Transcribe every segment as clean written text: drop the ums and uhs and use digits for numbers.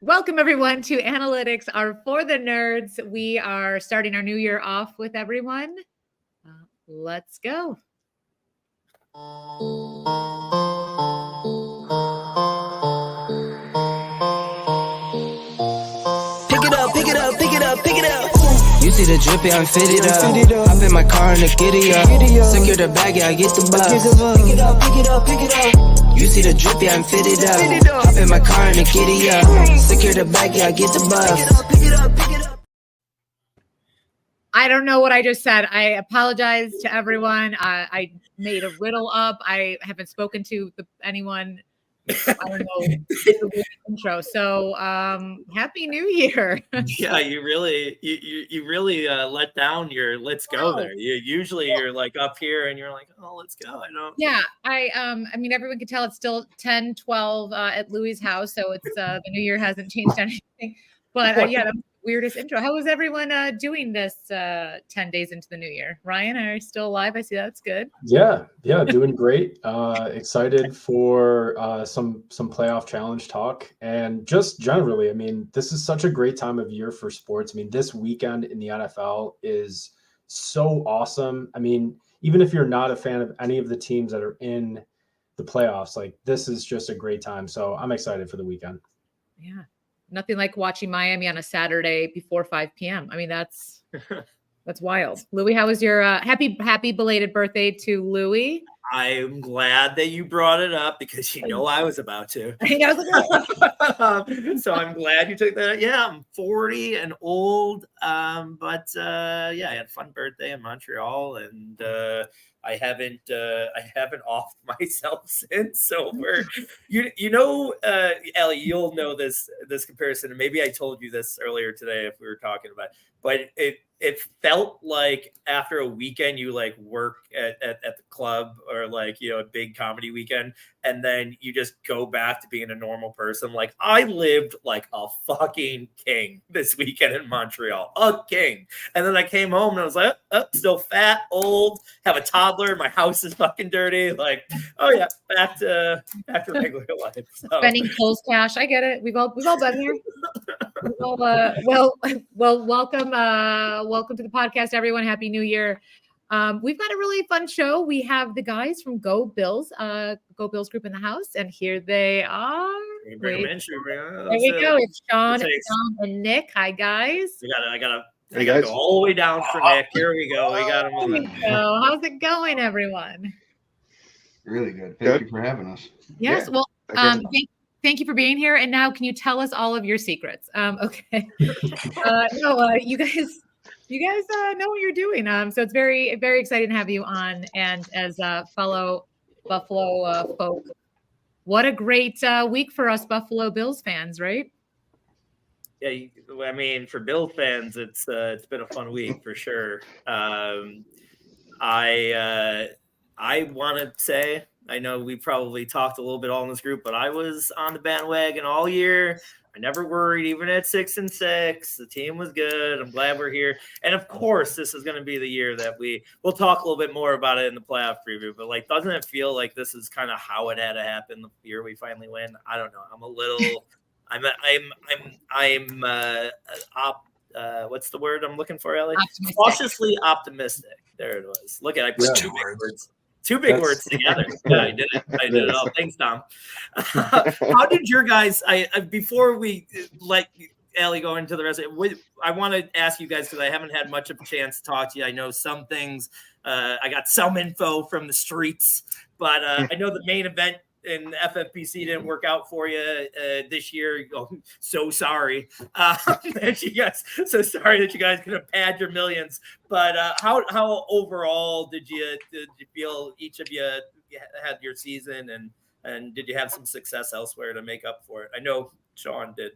Welcome, everyone, to Analytics are for the Nerds. We are starting our new year off with everyone. Let's go. Pick it up, pick it up, pick it up, pick it up. You see the drippy, I'm fitted up. Hop in my car and the giddy up. Secure the bag, yeah, I get the bus. Pick it up, pick it up, pick it up. You see the drippy, I'm fitted up. Hop in my car and the giddy up. Secure the bag, yeah, I get the bus. Pick it up, pick it up. I don't know what I just said. I apologize to everyone. I made a riddle up. I haven't spoken to anyone. I don't know intro. So happy New Year. Yeah, you really let down your let's go there. You're like up here and you're like, oh, let's go. I know. Yeah, I mean everyone can tell it's still 10:12 at Louie's house, so it's the new year hasn't changed anything. But yeah, the weirdest intro. How is everyone doing this 10 days into the new year? Ryan, are you still alive? I see that's good. Yeah, doing great. Excited for some playoff challenge talk, and just generally, I mean, this is such a great time of year for sports. I mean, this weekend in the NFL is so awesome. I mean, even if you're not a fan of any of the teams that are in the playoffs, like this is just a great time. So I'm excited for the weekend. Yeah. Nothing like watching Miami on a Saturday before 5 p.m. I mean, that's wild. Louie, how was your happy belated birthday to Louie? I'm glad that you brought it up because you know I was about to. So I'm glad you took that. Yeah, I'm 40 and old, but yeah, I had a fun birthday in Montreal, and I haven't offed myself since. So we're Ellie, you'll know this comparison, and maybe I told you this earlier today if we were talking about it, but it felt like after a weekend you like work at the club or like, a big comedy weekend, and then you just go back to being a normal person. Like I lived like a fucking king this weekend in Montreal, a king. And then I came home and I was like, still fat, old, have a toddler. My house is fucking dirty. Like, oh yeah, back to regular life. So. Spending Kohl's cash. I get it. We've all been here. Well, welcome to the podcast, everyone. Happy New Year. We've got a really fun show. We have the guys from GOBILLS, GOBILLS group in the house, and here they are. There we go. It's Sean, Tom, and Nick. Hi, guys. I gotta go all the way down for Nick. Here we go. We got him on. How's it going, everyone? Really good. Thank you for having us. Yes. Yeah. Well, thank you for being here. And now, can you tell us all of your secrets? Okay. You guys know what you're doing. So it's very, very exciting to have you on. And as fellow Buffalo folk, what a great week for us Buffalo Bills fans, right? Yeah, I mean, for Bills fans, it's been a fun week for sure. I want to say, I know we probably talked a little bit all in this group, but I was on the bandwagon all year. I never worried, even at 6-6. The team was good. I'm glad we're here. And of course, this is going to be the year that we'll talk a little bit more about it in the playoff preview. But like, doesn't it feel like this is kind of how it had to happen the year we finally win? I don't know. I'm a little. What's the word I'm looking for, Ellie? Cautiously optimistic. There it was. Look at I put two big words. Two big words together. Yeah, I did it all. Thanks, Tom. How did your guys? Before we let Ellie go into the rest of it, I want to ask you guys, because I haven't had much of a chance to talk to you. I know some things. I got some info from the streets, but I know the main event in FFPC didn't work out for you this year. So sorry. So sorry that you guys could have pad your millions. But how overall did you feel each of you had your season, and did you have some success elsewhere to make up for it? I know Sean did.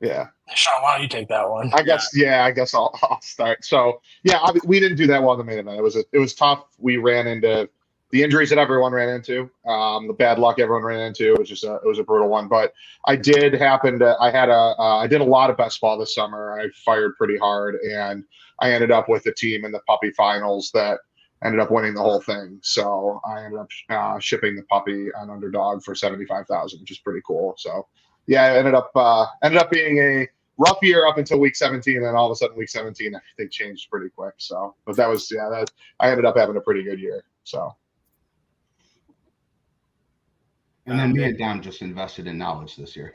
Yeah. Sean, why don't you take that one? I guess I'll start. So yeah, we didn't do that well in the main event. It was tough. We ran into the injuries that everyone ran into, the bad luck everyone ran into. It was a brutal one. But I did I did a lot of best ball this summer. I fired pretty hard, and I ended up with a team in the puppy finals that ended up winning the whole thing. So I ended up shipping the puppy on underdog for $75,000, which is pretty cool. So yeah, it ended up being a rough year up until week 17, and then all of a sudden week 17 everything changed pretty quick. So, but that was I ended up having a pretty good year. So. And then me and Dom just invested in knowledge this year.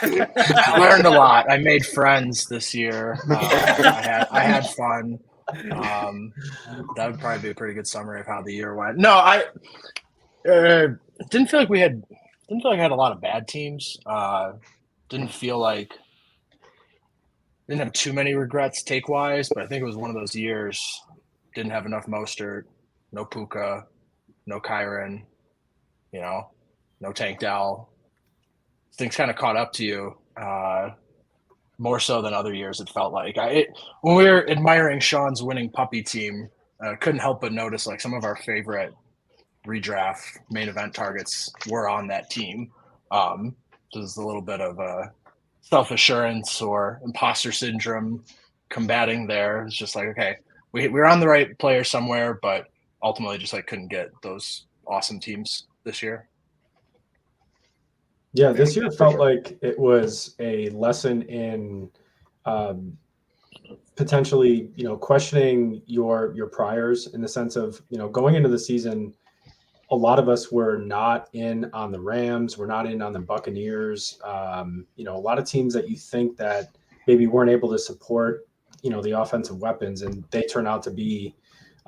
I learned a lot. I made friends this year. I had fun. That would probably be a pretty good summary of how the year went. No, I didn't feel like I had a lot of bad teams. Didn't have too many regrets take wise, but I think it was one of those years. Didn't have enough Mostert, no Puka, no Kyron, no Tank Dell. Things kind of caught up to you more so than other years. It felt like when we were admiring Sean's winning puppy team, couldn't help but notice like some of our favorite redraft main event targets were on that team. There's a little bit of self-assurance or imposter syndrome combating there. It's just like, okay, we're on the right player somewhere, but ultimately just like couldn't get those awesome teams this year. Yeah, this year felt like it was a lesson in potentially, questioning your priors in the sense of, going into the season, a lot of us were not in on the Rams, we're not in on the Buccaneers. A lot of teams that you think that maybe weren't able to support, the offensive weapons, and they turn out to be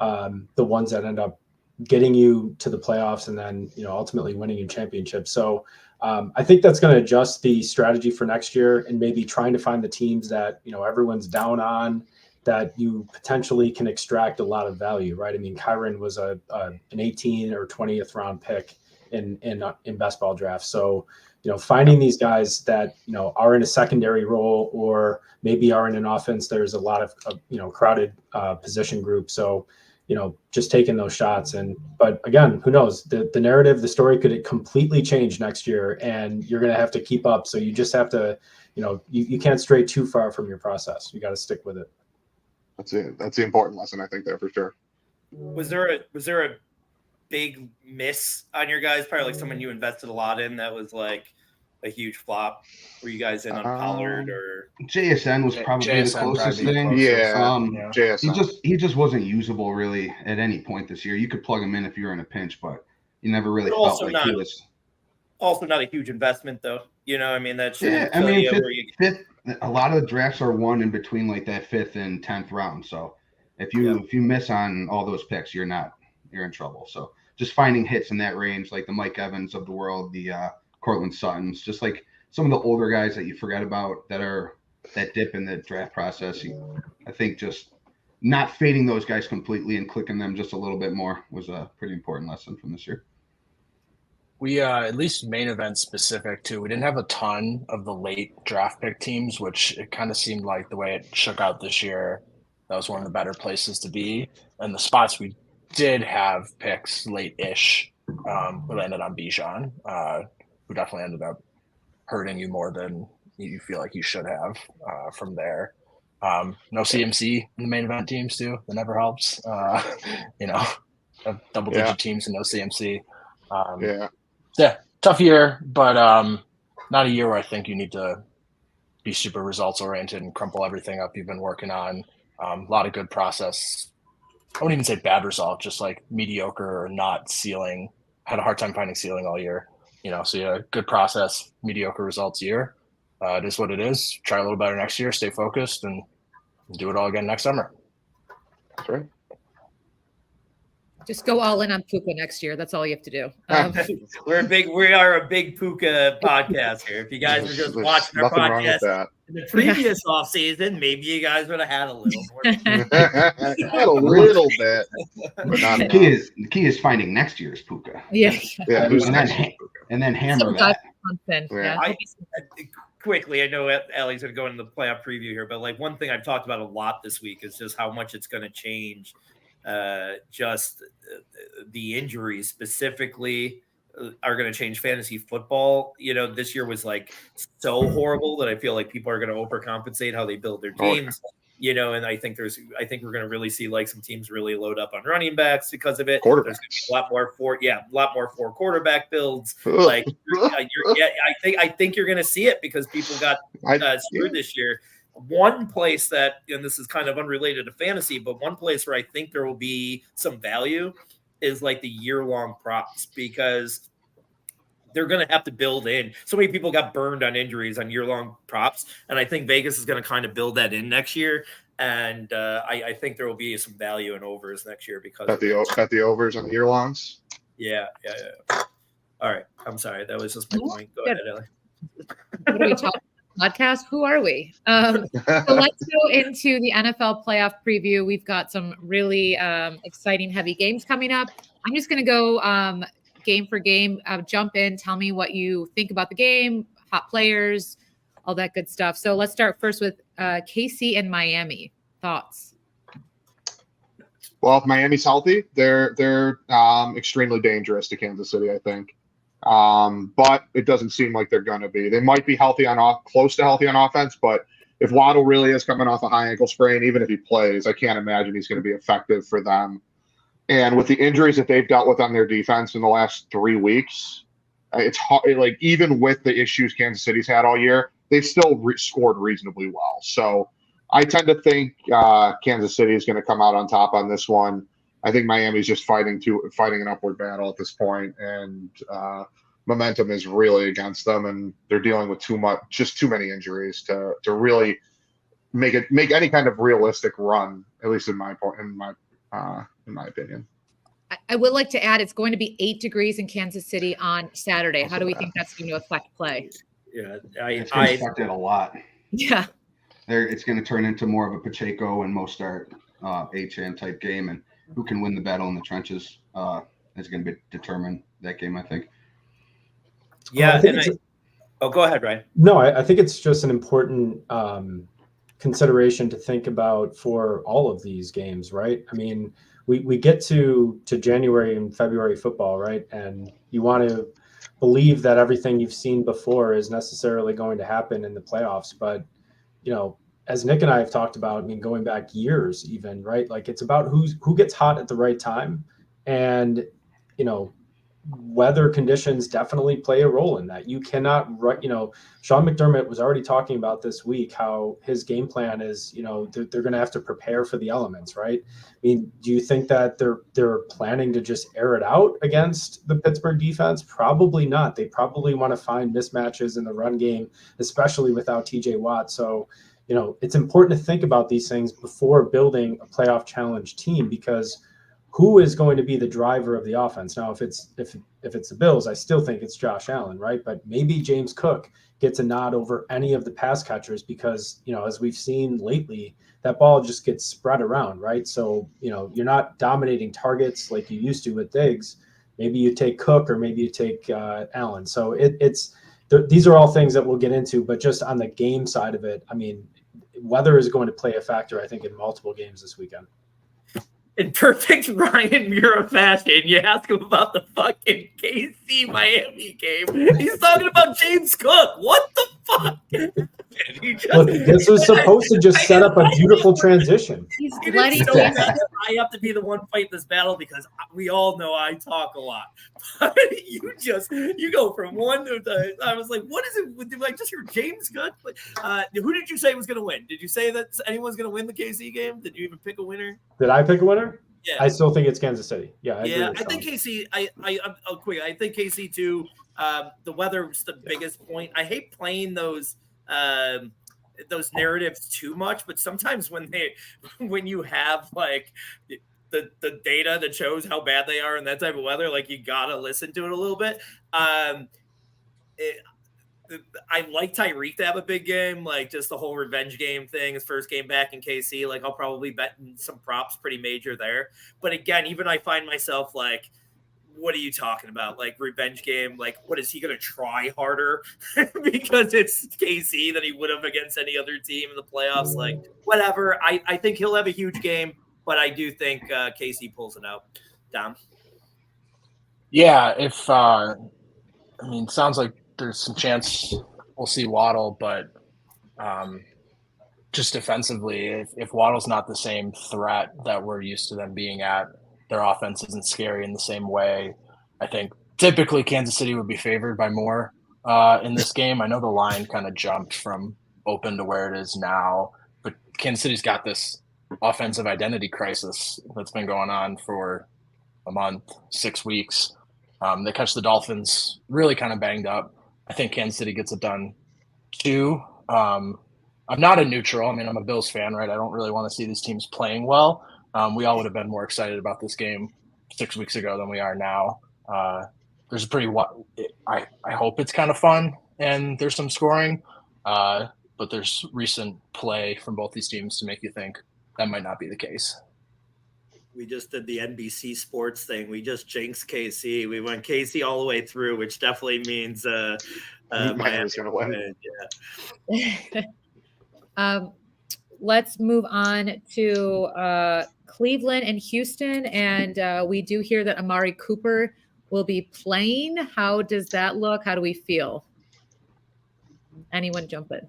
the ones that end up getting you to the playoffs and then, ultimately winning you championships. So I think that's going to adjust the strategy for next year and maybe trying to find the teams that, everyone's down on, that you potentially can extract a lot of value, right? I mean, Kyron was an 18 or 20th round pick in best ball drafts. So, finding these guys that, are in a secondary role or maybe are in an offense, there's a lot of crowded position group. So, just taking those shots. But again, who knows? The narrative, the story could completely change next year, and you're going to have to keep up. So you just have to, you can't stray too far from your process. You got to stick with it. That's the important lesson, I think, there for sure. Was there a big miss on your guys? Probably like someone you invested a lot in that was like a huge flop. Were you guys in on Pollard or JSN was probably the closest thing? JSN. He just wasn't usable really at any point this year. You could plug him in if you were in a pinch, but you never really felt like he was. Also, not a huge investment though. I mean that. Fifth. A lot of the drafts are won in between like that 5th and 10th round. So if you miss on all those picks, you're in trouble. So just finding hits in that range, like the Mike Evans of the world, the Cortland Suttons, just like some of the older guys that you forget about that dip in the draft process. I think just not fading those guys completely and clicking them just a little bit more was a pretty important lesson from this year. We at least main event specific too. We didn't have a ton of the late draft pick teams, which it kind of seemed like the way it shook out this year, that was one of the better places to be. And the spots we did have picks late-ish, we landed on Bijan, who definitely ended up hurting you more than you feel like you should have from there. No CMC in the main event teams too. That never helps. Double-digit teams and no CMC. Yeah, tough year, but not a year where I think you need to be super results oriented and crumple everything up you've been working on. A lot of good process. I wouldn't even say bad result, just like mediocre or not ceiling. Had a hard time finding ceiling all year. So yeah, good process, mediocre results year. It is what it is. Try a little better next year, stay focused, and do it all again next summer. That's right. Just go all in on Puka next year. That's all you have to do. We are a big Puka podcast here. If you guys were just watching our podcast in the previous offseason, maybe you guys would have had a little more. Had a little bit. But not the key is finding next year's Puka. Yeah. And then hammer that. Quickly, I know Allie's going to go into the playoff preview here, but like one thing I've talked about a lot this week is just how much it's going to change just the injuries, specifically are going to change fantasy football. This year was like so horrible that I feel like people are going to overcompensate how they build their teams. And I think we're going to really see like some teams really load up on running backs because of it. There's going to be a lot more four quarterback builds. Like, I think you're going to see it because people got screwed this year. One place that, and this is kind of unrelated to fantasy, but one place where I think there will be some value is like the year-long props, because they're going to have to build in. So many people got burned on injuries on year-long props, and I think Vegas is going to kind of build that in next year. And I think there will be some value in overs next year because at the overs on the year-longs. Yeah. All right, I'm sorry, that was just my point. Go ahead, Ellie. What are we talking? Podcast? Who are we? So let's go into the NFL playoff preview. We've got some really exciting, heavy games coming up. I'm just going to go game for game. Jump in. Tell me what you think about the game, hot players, all that good stuff. So let's start first with KC and Miami. Thoughts? Well, if Miami's healthy, they're extremely dangerous to Kansas City, I think. But it doesn't seem like they're going to be. They might be close to healthy on offense, but if Waddle really is coming off a high ankle sprain, even if he plays, I can't imagine he's going to be effective for them. And with the injuries that they've dealt with on their defense in the last 3 weeks, it's hard, like even with the issues Kansas City's had all year, they've still scored reasonably well. So I tend to think Kansas City is going to come out on top on this one. I think Miami's just fighting an upward battle at this point, and momentum is really against them, and they're dealing with too many injuries to really make any kind of realistic run. At least in my opinion. I would like to add, it's going to be 8 degrees in Kansas City on Saturday. How do we think that's going to affect play? Yeah, it's going to affect it a lot. Yeah, it's going to turn into more of a Pacheco and Mostert HN type game, and who can win the battle in the trenches is going to determine that game, I think. Yeah. Go ahead, Ryan. No, I think it's just an important consideration to think about for all of these games, right? I mean, we get to January and February football, right? And you want to believe that everything you've seen before is necessarily going to happen in the playoffs. But, as Nick and I have talked about, I mean, going back years even, right? Like it's about who gets hot at the right time. And, weather conditions definitely play a role in that. You cannot, Sean McDermott was already talking about this week how his game plan is, they're going to have to prepare for the elements, right? I mean, do you think that they're planning to just air it out against the Pittsburgh defense? Probably not. They probably want to find mismatches in the run game, especially without TJ Watt. So, it's important to think about these things before building a playoff challenge team, because who is going to be the driver of the offense? Now, if it's the Bills, I still think it's Josh Allen, right? But maybe James Cook gets a nod over any of the pass catchers because, as we've seen lately, that ball just gets spread around, right? So, you're not dominating targets like you used to with Diggs. Maybe you take Cook or maybe you take Allen. So these are all things that we'll get into, but just on the game side of it, I mean, weather is going to play a factor, I think, in multiple games this weekend. In perfect Ryan Muir fashion, you ask him about the fucking KC Miami game. He's talking about James Cook. What the fuck? Look, this was supposed to just set up a beautiful transition. He's letting I have to be the one fighting this battle because we all know I talk a lot. But you go from one to the. I was like, what is it? Did I just hear James Cook? Who did you say was going to win? Did you say that anyone's going to win the KC game? Did you even pick a winner? Did I pick a winner? Yeah. I still think it's Kansas City. Yeah, I think KC. I'll quick. I think KC too. The weather's the biggest point. I hate playing those narratives too much, but sometimes when you have like the data that shows how bad they are in that type of weather, like you gotta listen to it a little bit. I like Tyreek to have a big game, like just the whole revenge game thing. His first game back in KC, like I'll probably bet some props pretty major there. But again, even I find myself like, what are you talking about? Like revenge game? Like what is he going to try harder because it's KC than he would have against any other team in the playoffs? Like whatever. I think he'll have a huge game, but I do think KC pulls it out. Dom. Yeah, if I mean, sounds like there's some chance we'll see Waddle, but just defensively, if Waddle's not the same threat that we're used to them being at, their offense isn't scary in the same way. I think typically Kansas City would be favored by more in this game. I know the line kind of jumped from open to where it is now, but Kansas City's got this offensive identity crisis that's been going on for a month, 6 weeks. They catch the Dolphins really kind of banged up. I think Kansas City gets it done too. I'm not a neutral. I mean, I'm a Bills fan, right? I don't really want to see these teams playing well. We all would have been more excited about this game 6 weeks ago than we are now. There's a pretty I hope it's kind of fun and there's some scoring, but there's recent play from both these teams to make you think that might not be the case. We just did the NBC Sports thing. We just jinxed KC. We went KC all the way through, which definitely means Miami's going to win. Yeah. Let's move on to Cleveland and Houston. And we do hear that Amari Cooper will be playing. How does that look? How do we feel? Anyone jump in?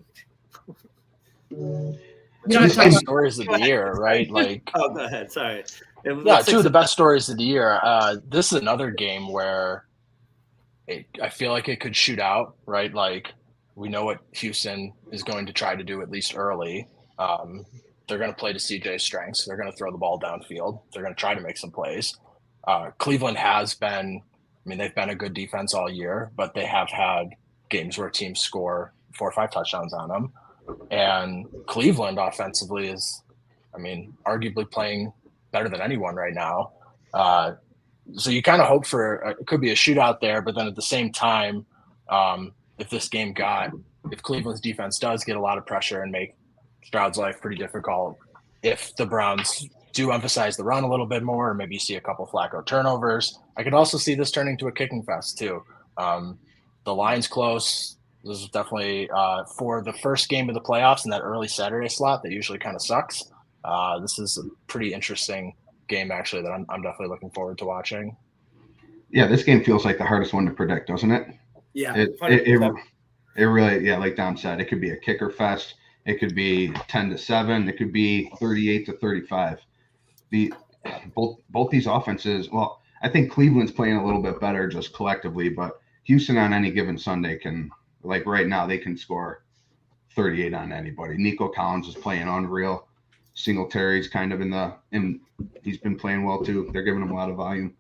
Two of the best stories of the year, right? Like, oh, go ahead. Sorry. Yeah, two of the best stories of the year. This is another game where I feel like it could shoot out, right? Like, we know what Houston is going to try to do, at least early. They're going to play to CJ's strengths. They're going to throw the ball downfield. They're going to try to make some plays. Cleveland has been, I mean, they've been a good defense all year, but they have had games where teams score 4 or 5 touchdowns on them. And Cleveland offensively is, I mean, arguably playing better than anyone right now. So you kind of hope for it could be a shootout there, but then at the same time, if Cleveland's defense does get a lot of pressure and make Stroud's life pretty difficult, if the Browns do emphasize the run a little bit more, or maybe you see a couple Flacco turnovers, I could also see this turning to a kicking fest too. The line's close. This is definitely for the first game of the playoffs in that early Saturday slot that usually kind of sucks. This is a pretty interesting game, actually, that I'm definitely looking forward to watching. Yeah, this game feels like the hardest one to predict, doesn't it? Yeah. It really, yeah, like Dom said, it could be a kicker fest. It could be 10-7. It could be 38-35. Both these offenses, well, I think Cleveland's playing a little bit better just collectively, but Houston on any given Sunday can, like right now, they can score 38 on anybody. Nico Collins is playing unreal. Singletary's kind of and he's been playing well too. They're giving him a lot of volume.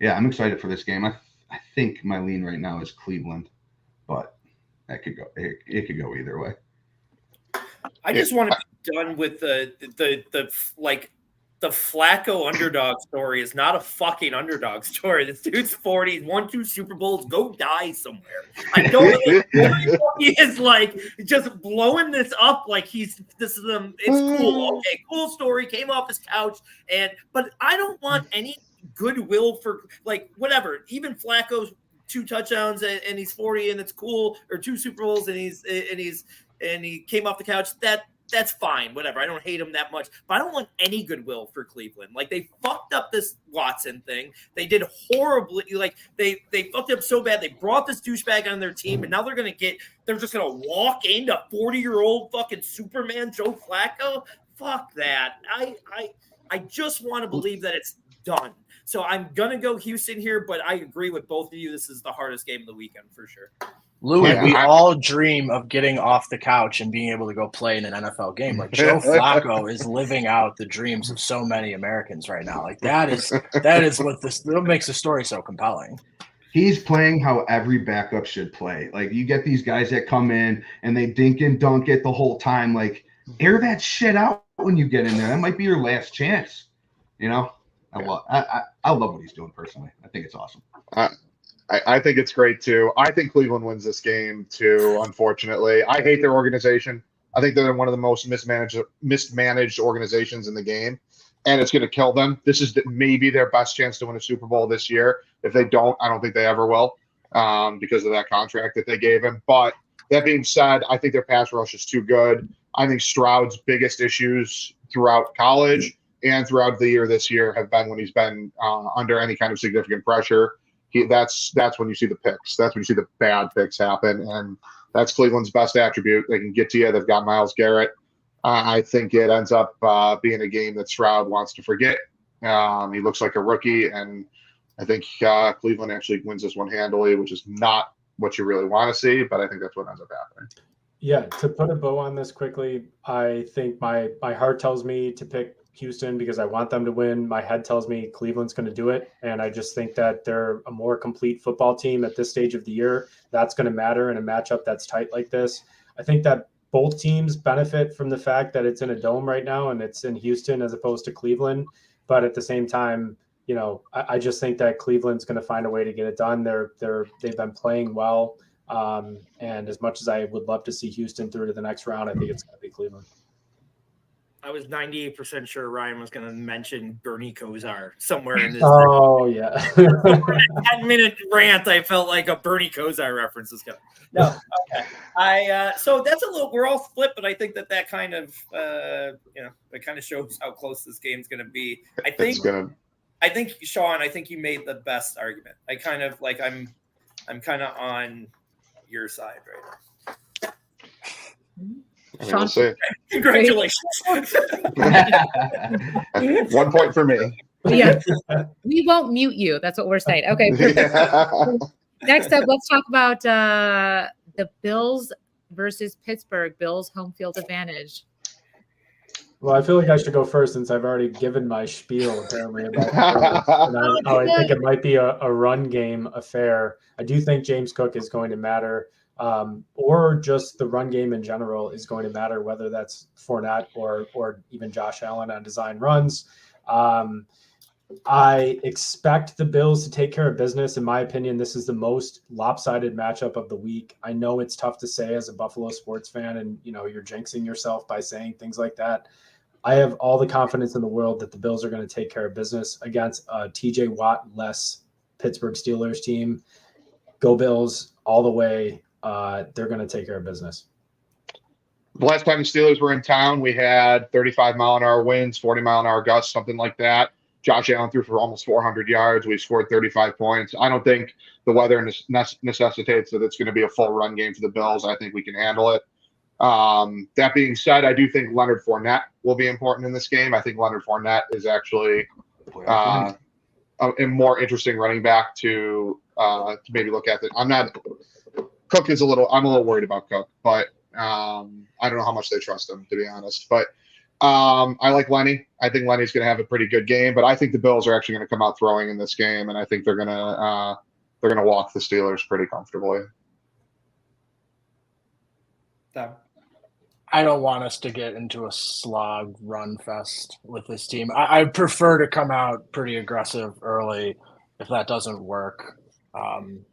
Yeah, I'm excited for this game. I think my lean right now is Cleveland, but that could go. It could go either way. I just want to be done with the Flacco underdog story is not a fucking underdog story. This dude's 40, won 2 Super Bowls. Go die somewhere. I don't know. He is like just blowing this up like it's cool. Okay, cool story. Came off his couch, but I don't want any goodwill for like whatever. Even Flacco's 2 touchdowns and he's 40 and it's cool, or 2 Super Bowls and he came off the couch. That's fine, whatever. I don't hate him that much, but I don't want any goodwill for Cleveland. Like, they fucked up this Watson thing. They did horribly. Like, they fucked up so bad. They brought this douchebag on their team, and now they're just gonna walk into 40-year-old fucking Superman Joe Flacco. Fuck that. I just want to believe that it's done. So I'm gonna go Houston here, but I agree with both of you. This is the hardest game of the weekend for sure. Louis, we all dream of getting off the couch and being able to go play in an NFL game. Like, Joe Flacco is living out the dreams of so many Americans right now. Like, that is what makes the story so compelling. He's playing how every backup should play. Like, you get these guys that come in and they dink and dunk it the whole time. Like, air that shit out when you get in there. That might be your last chance. You know, I love what he's doing personally. I think it's awesome. I think it's great too. I think Cleveland wins this game too, unfortunately. I hate their organization. I think they're one of the most mismanaged organizations in the game, and it's going to kill them. This is maybe their best chance to win a Super Bowl this year. If they don't, I don't think they ever will, because of that contract that they gave him. But that being said, I think their pass rush is too good. I think Stroud's biggest issues throughout college and throughout the year this year have been when he's been under any kind of significant pressure. That's when you see the picks. That's when you see the bad picks happen, and that's Cleveland's best attribute. They can get to you. They've got Myles Garrett. I think it ends up being a game that Stroud wants to forget. He looks like a rookie, and I think Cleveland actually wins this one handily, which is not what you really want to see, but I think that's what ends up happening. Yeah, to put a bow on this quickly, I think my heart tells me to pick Houston because I want them to win. My head tells me Cleveland's going to do it, and I just think that they're a more complete football team at this stage of the year. That's going to matter in a matchup that's tight like this. I think that both teams benefit from the fact that it's in a dome right now and it's in Houston as opposed to Cleveland. But at the same time, you know, I just think that Cleveland's going to find a way to get it done. They've been playing well. And as much as I would love to see Houston through to the next round, I think it's going to be Cleveland. I was 98% sure Ryan was going to mention Bernie Kosar somewhere in this. Oh, yeah. 10-minute rant. I felt like a Bernie Kosar reference was coming. No, okay. So that's a little. We're all split, but I think that kind of, it kind of shows how close this game's going to be. I think, Sean. I think you made the best argument. I kind of like. I'm kind of on your side right now. We'll see. Congratulations. 1 point for me. Yeah, we won't mute you. That's what we're saying. Okay. Next up, let's talk about the Bills versus Pittsburgh. Bills home field advantage. Well, I feel like I should go first since I've already given my spiel apparently about how I think it might be a run game affair. I do think James Cook is going to matter, or just the run game in general is going to matter, whether that's Fournette or even Josh Allen on design runs. I expect the Bills to take care of business. In my opinion, this is the most lopsided matchup of the week. I know it's tough to say as a Buffalo sports fan, and you're jinxing yourself by saying things like that. I have all the confidence in the world that the Bills are going to take care of business against a TJ Watt-less Pittsburgh Steelers team. Go Bills all the way. They're going to take care of business. The last time the Steelers were in town, we had 35-mile-an-hour winds, 40-mile-an-hour gusts, something like that. Josh Allen threw for almost 400 yards. We scored 35 points. I don't think the weather necessitates that it's going to be a full run game for the Bills. I think we can handle it. That being said, I do think Leonard Fournette will be important in this game. I think Leonard Fournette is actually a more interesting running back to maybe look at. I'm a little worried about Cook, but I don't know how much they trust him, to be honest. But I like Lenny. I think Lenny's going to have a pretty good game, but I think the Bills are actually going to come out throwing in this game, and I think they're going to walk the Steelers pretty comfortably. I don't want us to get into a slog run fest with this team. I prefer to come out pretty aggressive early. If that doesn't work,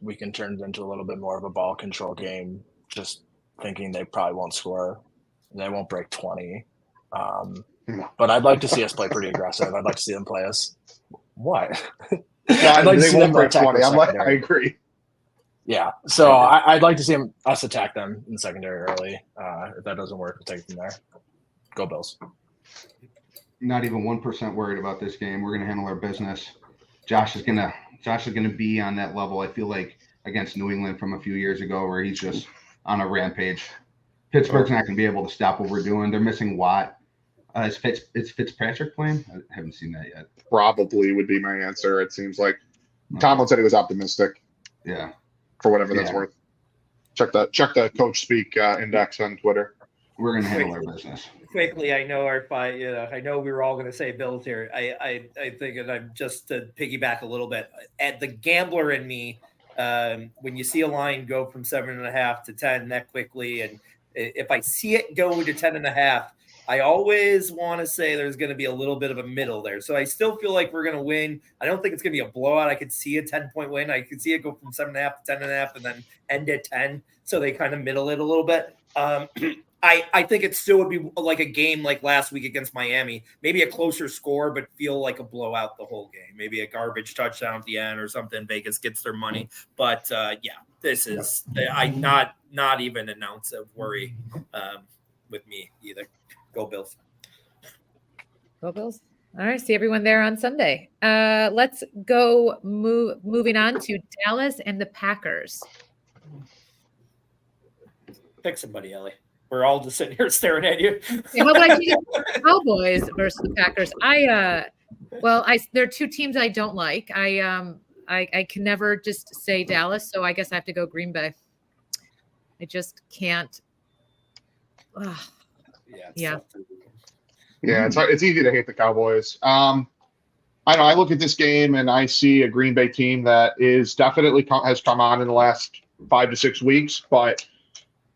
we can turn it into a little bit more of a ball control game, just thinking they probably won't score. They won't break 20. But I'd like to see us play pretty aggressive. I'd like to see them play us. What? I'd like to see them break 20. I agree. Yeah, so I'd like to see us attack them in the secondary early. If that doesn't work, we'll take it from there. Go Bills. Not even 1% worried about this game. We're going to handle our business. Josh is gonna be on that level. I feel like against New England from a few years ago, where he's just on a rampage. Pittsburgh's not going to be able to stop what we're doing. They're missing Watt. Is Fitzpatrick playing? I haven't seen that yet. Probably would be my answer. It seems like Tomlin said he was optimistic. Yeah. For whatever that's worth. Check the coach speak index on Twitter. We're gonna handle our business. Quickly, I know I know we were all gonna say Bills here. I think, and I'm just to piggyback a little bit. At the gambler in me, when you see a line go from 7.5 to 10 that quickly, and if I see it go to 10.5, I always want to say there's going to be a little bit of a middle there. So I still feel like we're going to win. I don't think it's going to be a blowout. I could see a 10-point win. I could see it go from 7.5 to 10.5 and then end at 10. So they kind of middle it a little bit. I think it still would be like a game like last week against Miami, maybe a closer score, but feel like a blowout the whole game. Maybe a garbage touchdown at the end or something. Vegas gets their money. But this is not even an ounce of worry with me either. Go Bills. Go Bills. All right. See everyone there on Sunday. Let's go moving on to Dallas and the Packers. Pick somebody, Ellie. We're all just sitting here staring at you. How about I choose Cowboys versus the Packers? There are two teams I don't like. I can never just say Dallas, so I guess I have to go Green Bay. I just can't. Yeah. Yeah, it's easy to hate the Cowboys. I know. I look at this game and I see a Green Bay team that is definitely has come on in the last 5 to 6 weeks, but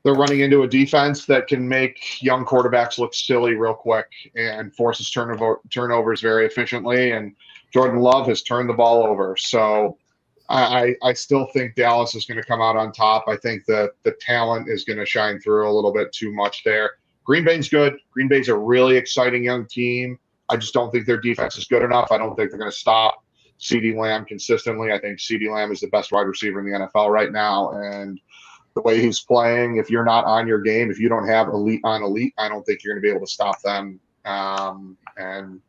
they're running into a defense that can make young quarterbacks look silly real quick and forces turnovers very efficiently. And Jordan Love has turned the ball over. So I still think Dallas is going to come out on top. I think that the talent is going to shine through a little bit too much there. Green Bay's good. Green Bay's a really exciting young team. I just don't think their defense is good enough. I don't think they're going to stop CeeDee Lamb consistently. I think CeeDee Lamb is the best wide receiver in the NFL right now. And the way he's playing, if you're not on your game, if you don't have elite on elite, I don't think you're going to be able to stop them. And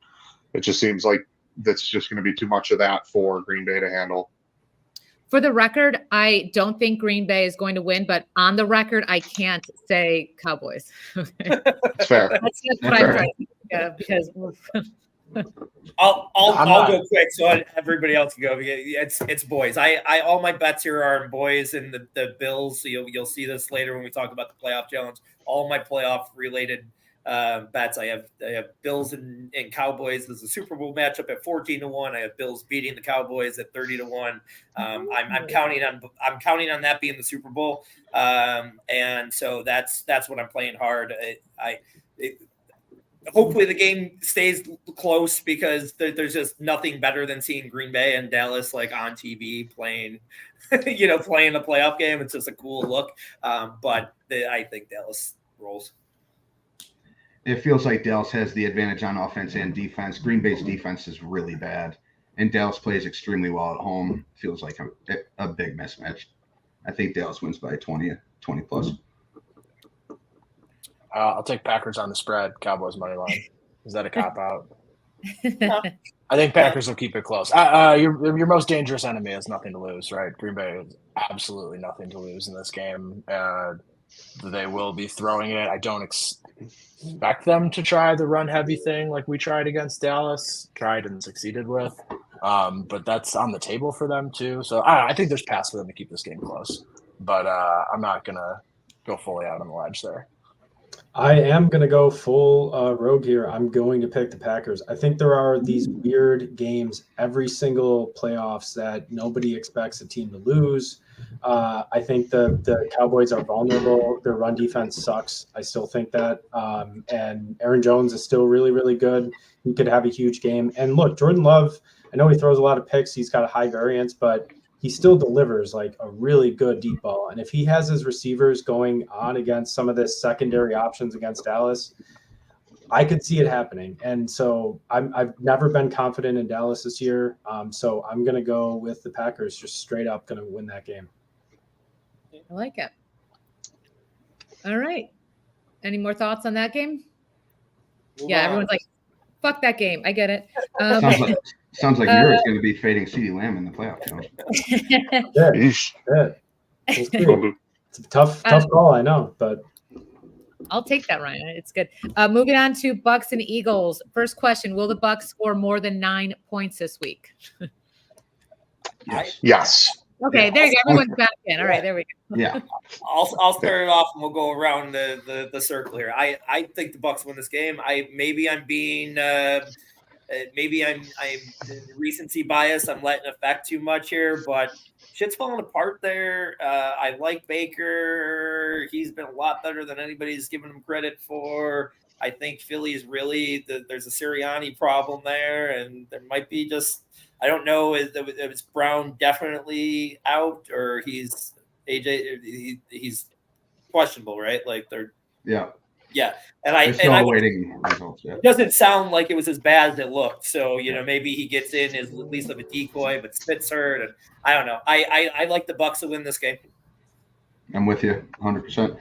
it just seems like that's just going to be too much of that for Green Bay to handle. For the record, I don't think Green Bay is going to win, but on the record, I can't say Cowboys. That's fair. That's what I'm trying to think because I'll go quick so everybody else can go. It's boys. I all my bets here are on boys and the Bills. So you'll see this later when we talk about the playoff challenge. All my playoff related bets. I have Bills and Cowboys. There's a Super Bowl matchup at 14-1. I have Bills beating the Cowboys at 30-1. I'm counting on that being the Super Bowl. And so that's what I'm playing hard. Hopefully the game stays close because there's just nothing better than seeing Green Bay and Dallas like on TV playing a playoff game. It's just a cool look. But I think Dallas rolls. It feels like Dallas has the advantage on offense and defense. Green Bay's defense is really bad, and Dallas plays extremely well at home. Feels like a big mismatch. I think Dallas wins by 20 plus. I'll take Packers on the spread. Cowboys money line. Is that a cop out? I think Packers will keep it close. Your most dangerous enemy has nothing to lose, right? Green Bay has absolutely nothing to lose in this game. They will be throwing it. I don't expect them to try the run heavy thing like we tried against Dallas, tried and succeeded with. But that's on the table for them too. So I think there's paths for them to keep this game close. But I'm not going to go fully out on the ledge there. I am going to go full rogue here. I'm going to pick the Packers. I think there are these weird games every single playoffs that nobody expects a team to lose. I think the Cowboys are vulnerable. Their run defense sucks. I still think that. And Aaron Jones is still really, really good. He could have a huge game. And look, Jordan Love, I know he throws a lot of picks. He's got a high variance, but he still delivers like a really good deep ball. And if he has his receivers going on against some of the secondary options against Dallas, I could see it happening. And so I've never been confident in Dallas this year. So I'm going to go with the Packers, just straight up going to win that game. I like it. All right. Any more thoughts on that game? Yeah, everyone's like, fuck that game. I get it. Sounds like yours going to be fading CeeDee Lamb in the playoff challenge. Yeah. It's a tough call, I know, but I'll take that, Ryan. It's good. Moving on to Bucks and Eagles. First question: will the Bucks score more than 9 points this week? Yes. Okay, there you go. Everyone's back in. All right, there we go. Yeah. I'll start it off and we'll go around the circle here. I think the Bucks win this game. Maybe I'm recency bias. I'm letting it affect too much here, but shit's falling apart there. I like Baker. He's been a lot better than anybody's given him credit for. I think Philly's really there's a Sirianni problem there, and there might be just I don't know if it's Brown definitely out or he's AJ. He's questionable, right? Like they're Yeah, and I waiting results. Yeah. It doesn't sound like it was as bad as it looked. So maybe he gets in as at least of a decoy, but Spitz hurt, and I don't know. I like the Bucks to win this game. I'm with you 100%.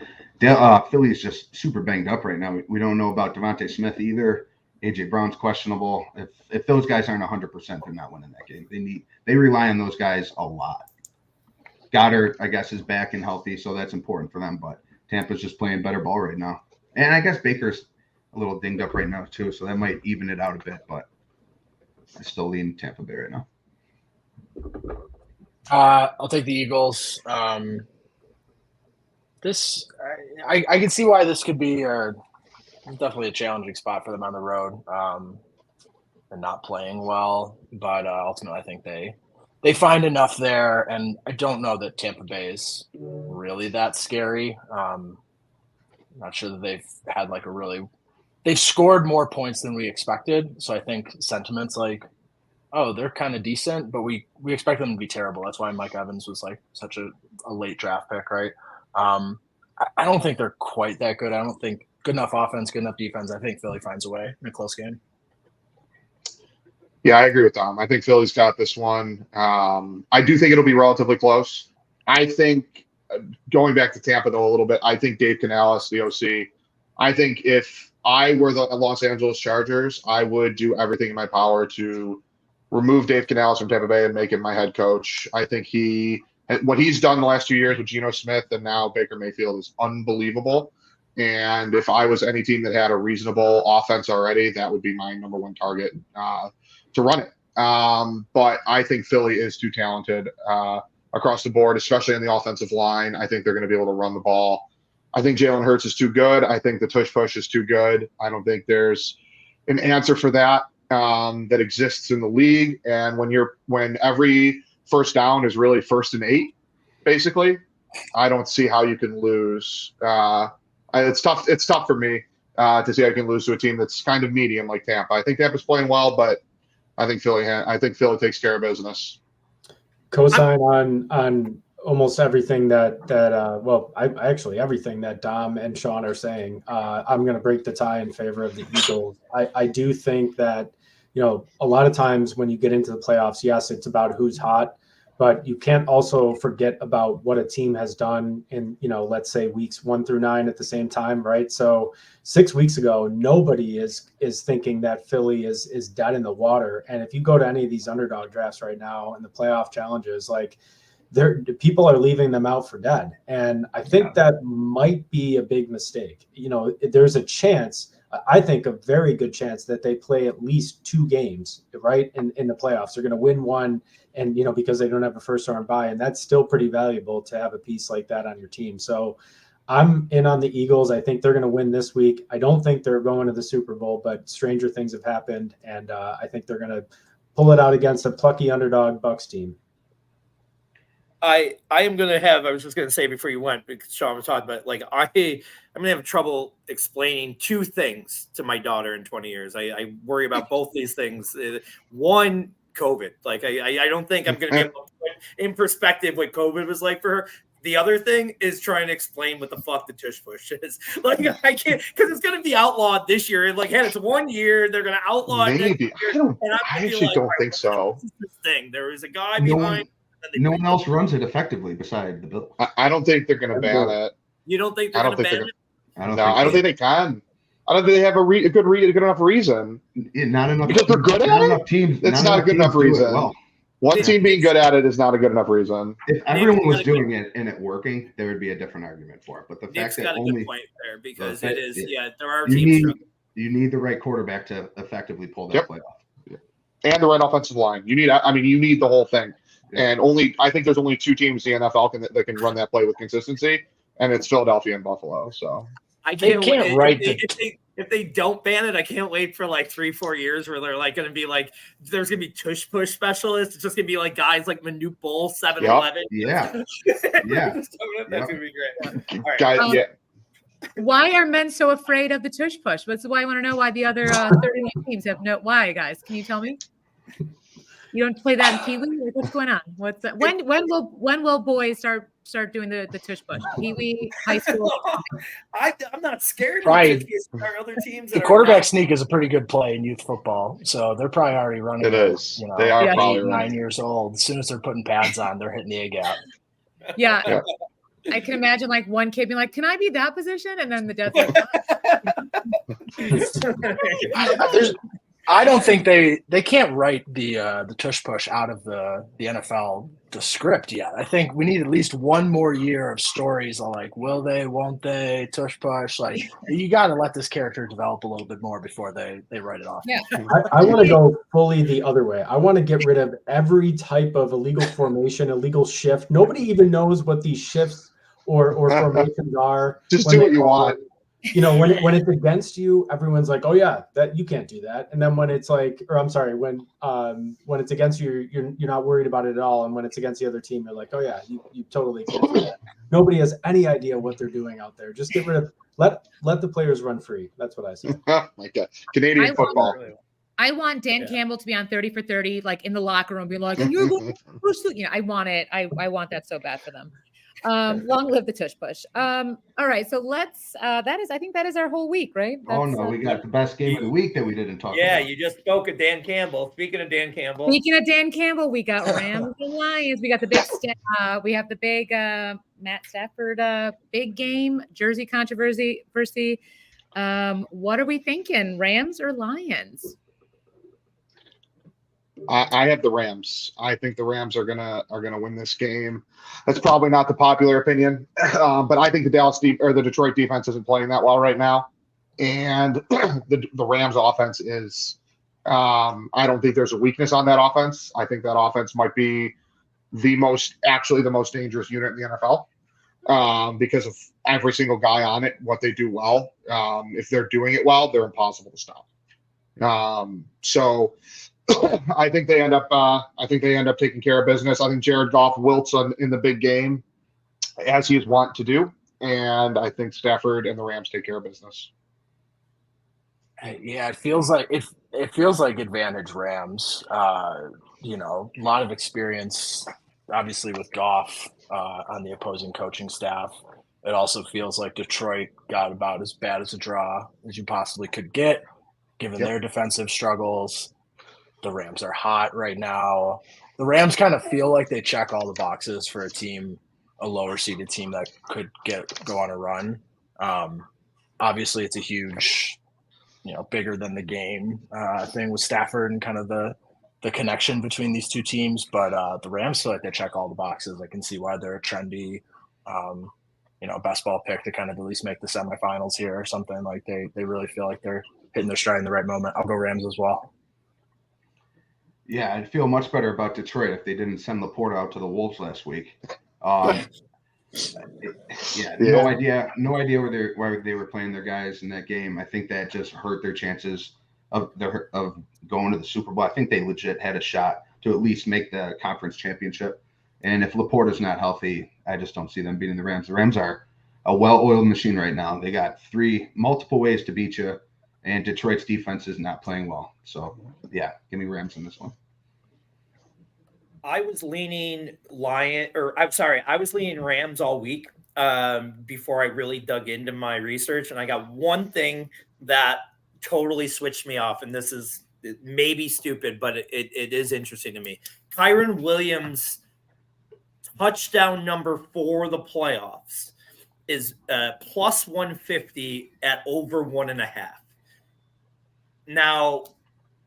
Philly is just super banged up right now. We don't know about Devontae Smith either. AJ Brown's questionable. If those guys aren't 100%, they're not winning that game. They rely on those guys a lot. Goddard, I guess, is back and healthy, so that's important for them. But Tampa's just playing better ball right now, and I guess Baker's a little dinged up right now too, so that might even it out a bit. But I still lean Tampa Bay right now. I'll take the Eagles. I can see why this could be definitely a challenging spot for them on the road. And not playing well, but ultimately I think they find enough there, and I don't know that Tampa Bay is really that scary. I'm not sure that they've had like they've scored more points than we expected, so I think sentiment's like, oh, they're kind of decent, but we expect them to be terrible. That's why Mike Evans was like such a late draft pick, right? I don't think they're quite that good. I don't think good enough offense, good enough defense. I think Philly finds a way in a close game. Yeah, I agree with Tom. I think Philly's got this one. I do think it'll be relatively close. I think, going back to Tampa, though, a little bit, I think Dave Canales, the OC, I think if I were the Los Angeles Chargers, I would do everything in my power to remove Dave Canales from Tampa Bay and make him my head coach. I think what he's done the last 2 years with Geno Smith and now Baker Mayfield is unbelievable. And if I was any team that had a reasonable offense already, that would be my number one target to run it. But I think Philly is too talented across the board, especially on the offensive line. I think they're going to be able to run the ball. I think Jalen Hurts is too good. I think the tush push is too good. I don't think there's an answer for that that exists in the league. And when every first down is really 1st and 8, basically, I don't see how you can lose. It's tough. It's tough for me to see I can lose to a team that's kind of medium like Tampa. I think Tampa's playing well, but I think Philly takes care of business. Co-sign on almost everything everything that Dom and Sean are saying. I'm going to break the tie in favor of the Eagles. I do think that, a lot of times when you get into the playoffs, yes, it's about who's hot, but you can't also forget about what a team has done in, let's say weeks 1 through 9 at the same time, right? So 6 weeks ago, nobody is thinking that Philly is dead in the water. And if you go to any of these underdog drafts right now and the playoff challenges, like people are leaving them out for dead. And I think that might be a big mistake. There's a chance, I think a very good chance, that they play at least 2 games, right? In the playoffs, they're going to win one. And, because they don't have a first round bye, and that's still pretty valuable to have a piece like that on your team. So I'm in on the Eagles. I think they're going to win this week. I don't think they're going to the Super Bowl, but stranger things have happened. And I think they're going to pull it out against a plucky underdog Bucs team. I am going to have, I was just going to say before you went, because Sean was talking about, like, I'm going to have trouble explaining 2 things to my daughter in 20 years. I worry about both these things. One, COVID. Like, I don't think I'm going to be able to put in perspective what COVID was like for her. The other thing is trying to explain what the fuck the tush push is. Like, I can't, because it's going to be outlawed this year. Like, hey, it's 1 year. They're going to outlaw it. Maybe. I actually don't think so. This thing. There is a guy behind. No one else runs it effectively beside the Bills. I don't think they're going to ban it. You don't think they're going to ban it? I don't think they can. I don't think they have a good enough reason. Not enough. Because they're good at it. Teams. It's not a good enough reason. Well. One team being good at it is not a good enough reason. If everyone was doing it and it working, there would be a different argument for it. But the fact that got a only good point there, because it is. Yeah, there are teams. You need the right quarterback to effectively pull that play off. Yeah. And the right offensive line. You need the whole thing. Yeah. And I think there's only 2 teams in the NFL that can run that play with consistency, and it's Philadelphia and Buffalo. So I can't write if they don't ban it, I can't wait for like 3-4 years where they're like going to be like, there's going to be tush push specialists. It's just going to be like guys like Manute Bull, 7-Eleven. Yeah. That's going to be great. Right. Guys, Why are men so afraid of the tush push? That's why I want to know why the other 31 teams have no. Why, guys? Can you tell me? You don't play that in Pee-wee? Like, what's going on? What's that? When will boys start doing the tush push? Pee-wee, high school. I'm not scared. Right. Other teams. The quarterback sneak is a pretty good play in youth football, so they're probably already running. It is. They are probably 9 years old. As soon as they're putting pads on, they're hitting the A gap. Yeah. I can imagine like one kid being like, "Can I be that position?" And then the dad's like, I don't think they can't write the tush push out of the NFL, the script yet. I think we need at least one more year of stories of like, will they, won't they, tush push. Like, you got to let this character develop a little bit more before they write it off. Yeah. I want to go fully the other way. I want to get rid of every type of illegal formation, illegal shift. Nobody even knows what these shifts or formations are. Just do what you want. You know, when it's against you, everyone's like, "Oh yeah, that you can't do that." And then when it's like, or I'm sorry, when it's against you, you're not worried about it at all. And when it's against the other team, you're like, "Oh yeah, you totally can't do that." Nobody has any idea what they're doing out there. Just get rid of let the players run free. That's what I say. Like Canadian football. I want Dan Campbell to be on 30 for 30, like in the locker room, being like, "You're going to push." You know, I want it. I want that so bad for them. Long live the tush push. All right, so let's I think that is our whole week, right? We got the best game of the week that we didn't talk about. Yeah, you just spoke of Dan Campbell. Speaking of Dan Campbell, we got Rams and Lions. We got the big Matt Stafford big game, jersey controversy. What are we thinking? Rams or Lions? I have the Rams. I think the Rams are gonna win this game. That's probably not the popular opinion, but I think the Detroit defense isn't playing that well right now, and the Rams offense is. I don't think there's a weakness on that offense. I think that offense might be the most dangerous unit in the NFL because of every single guy on it, what they do well. If they're doing it well, they're impossible to stop. So. I think they end up taking care of business. I think Jared Goff wilts in the big game, as he is wont to do, and I think Stafford and the Rams take care of business. Yeah, it feels like advantage Rams. You know, a lot of experience, obviously with Goff on the opposing coaching staff. It also feels like Detroit got about as bad as a draw as you possibly could get, given their defensive struggles. The Rams are hot right now. The Rams kind of feel like they check all the boxes for a lower seeded team that could go on a run. Obviously, it's a huge, bigger than the game thing with Stafford and kind of the connection between these two teams. But the Rams feel like they check all the boxes. I can see why they're a trendy, best ball pick to kind of at least make the semifinals here or something. Like they really feel like they're hitting their stride in the right moment. I'll go Rams as well. Yeah, I'd feel much better about Detroit if they didn't send Laporta out to the Wolves last week. No idea where they were playing their guys in that game. I think that just hurt their chances of going to the Super Bowl. I think they legit had a shot to at least make the conference championship. And if Laporta's not healthy, I just don't see them beating the Rams. The Rams are a well-oiled machine right now. They got multiple ways to beat you. And Detroit's defense is not playing well. So, yeah, give me Rams in this one. I was leaning Rams all week before I really dug into my research. And I got one thing that totally switched me off. And this is maybe stupid, but it is interesting to me. Kyren Williams' touchdown number for the playoffs is plus 150 at over 1.5. Now,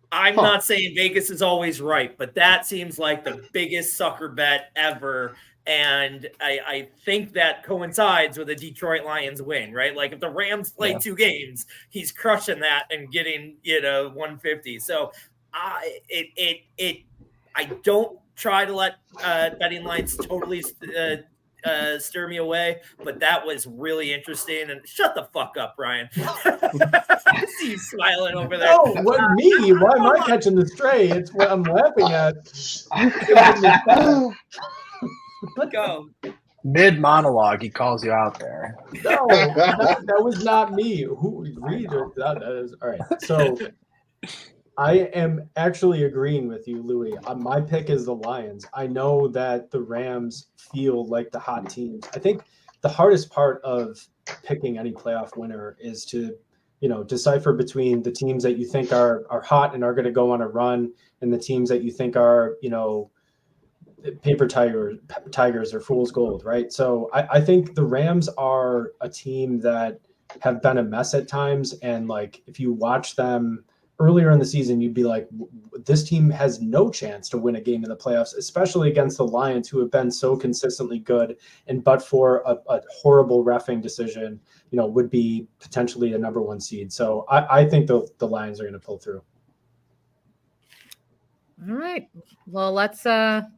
I'm not saying Vegas is always right, but that seems like the biggest sucker bet ever. And I think that coincides with a Detroit Lions win, right? Like if the Rams play 2 games, he's crushing that and getting, 150. So I don't try to let betting lines totally stir me away, but that was really interesting. And shut the fuck up, Ryan. I see you smiling over there. Oh, what me? Why am I catching the stray? It's what I'm laughing at. Go. Mid monologue, he calls you out there. No, that was not me. Who read it? That is all right. So I am actually agreeing with you, Louis. My pick is the Lions. I know that the Rams feel like the hot teams. I think the hardest part of picking any playoff winner is to, decipher between the teams that you think are hot and are going to go on a run and the teams that you think are, paper tigers or fool's gold, right? So I think the Rams are a team that have been a mess at times. And like, if you watch them earlier in the season, you'd be like, this team has no chance to win a game in the playoffs, especially against the Lions, who have been so consistently good. And but for a horrible reffing decision, would be potentially a number 1 seed. So I think the Lions are going to pull through. All right. Well, it's a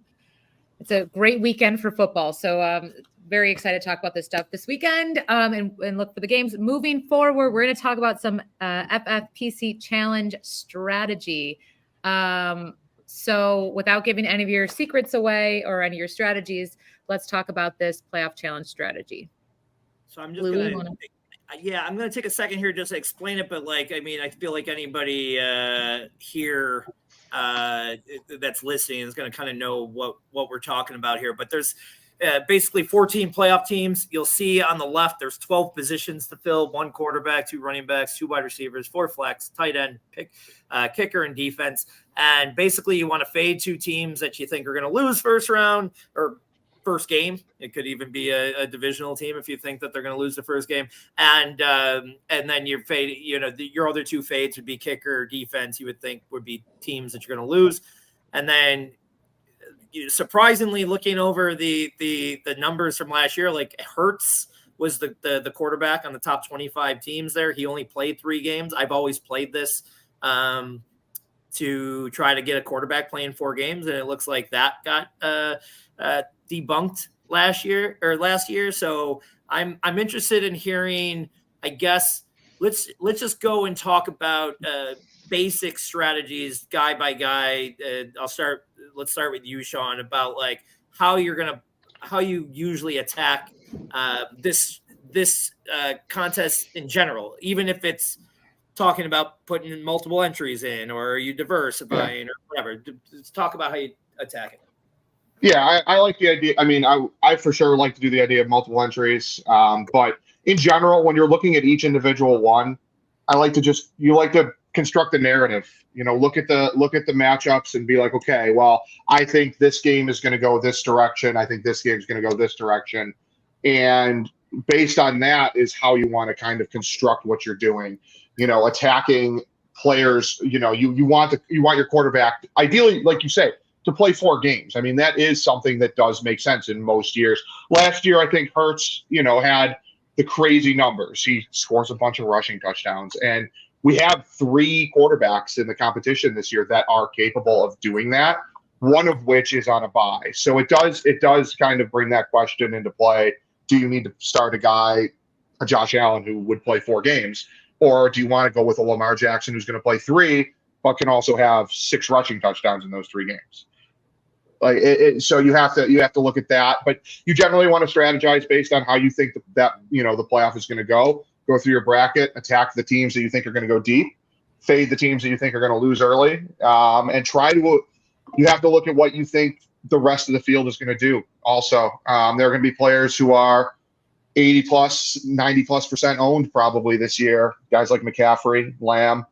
great weekend for football. So very excited to talk about this stuff this weekend and look for the games. Moving forward, we're going to talk about some FFPC Challenge Strategy. So without giving any of your secrets away or any of your strategies, let's talk about this Playoff Challenge Strategy. So I'm just going to I'm going to take a second here just to explain it. But I feel like anybody here that's listening is going to kind of know what we're talking about here. But there's basically 14 playoff teams. You'll see on the left, there's 12 positions to fill: 1 quarterback, 2 running backs, 2 wide receivers, 4 flex, tight end, kicker, and defense. And basically you want to fade 2 teams that you think are going to lose first round or first game. It could even be a divisional team if you think that they're going to lose the first game. And then your fade, your other 2 fades would be kicker or defense. You would think would be teams that you're going to lose. And then surprisingly, looking over the numbers from last year, like Hurts was the quarterback on the top 25 teams there. He only played 3 games. I've always played this to try to get a quarterback playing 4 games, and it looks like that got debunked last year. So I'm interested in hearing, I guess, let's just go and talk about basic strategies guy by guy. Let's start with you, Sean, about like how you usually attack this contest in general, even if it's talking about putting multiple entries in, or are you diversifying or whatever. Let's talk about how you attack it. Yeah, I like the idea. I mean, I for sure like to do the idea of multiple entries. But in general, when you're looking at each individual one, you like to construct a narrative. Look at the matchups and be like, okay, well, I think this game is going to go this direction. I think this game is going to go this direction. And based on that is how you want to kind of construct what you're doing. Attacking players. You want your quarterback, ideally, like you say, to play 4 games. I mean, that is something that does make sense in most years. Last year, I think Hurts, had the crazy numbers. He scores a bunch of rushing touchdowns. And we have 3 quarterbacks in the competition this year that are capable of doing that, one of which is on a bye. So it does kind of bring that question into play. Do you need to start a Josh Allen, who would play 4 games? Or do you want to go with a Lamar Jackson who's going to play 3, but can also have 6 rushing touchdowns in those 3 games? So you have to look at that, but you generally want to strategize based on how you think that the playoff is going to go. Go through your bracket, attack the teams that you think are going to go deep, fade the teams that you think are going to lose early, and you have to look at what you think the rest of the field is going to do. Also, there are going to be players who are 80 plus, 90 plus % owned probably this year. Guys like McCaffrey, Lamb.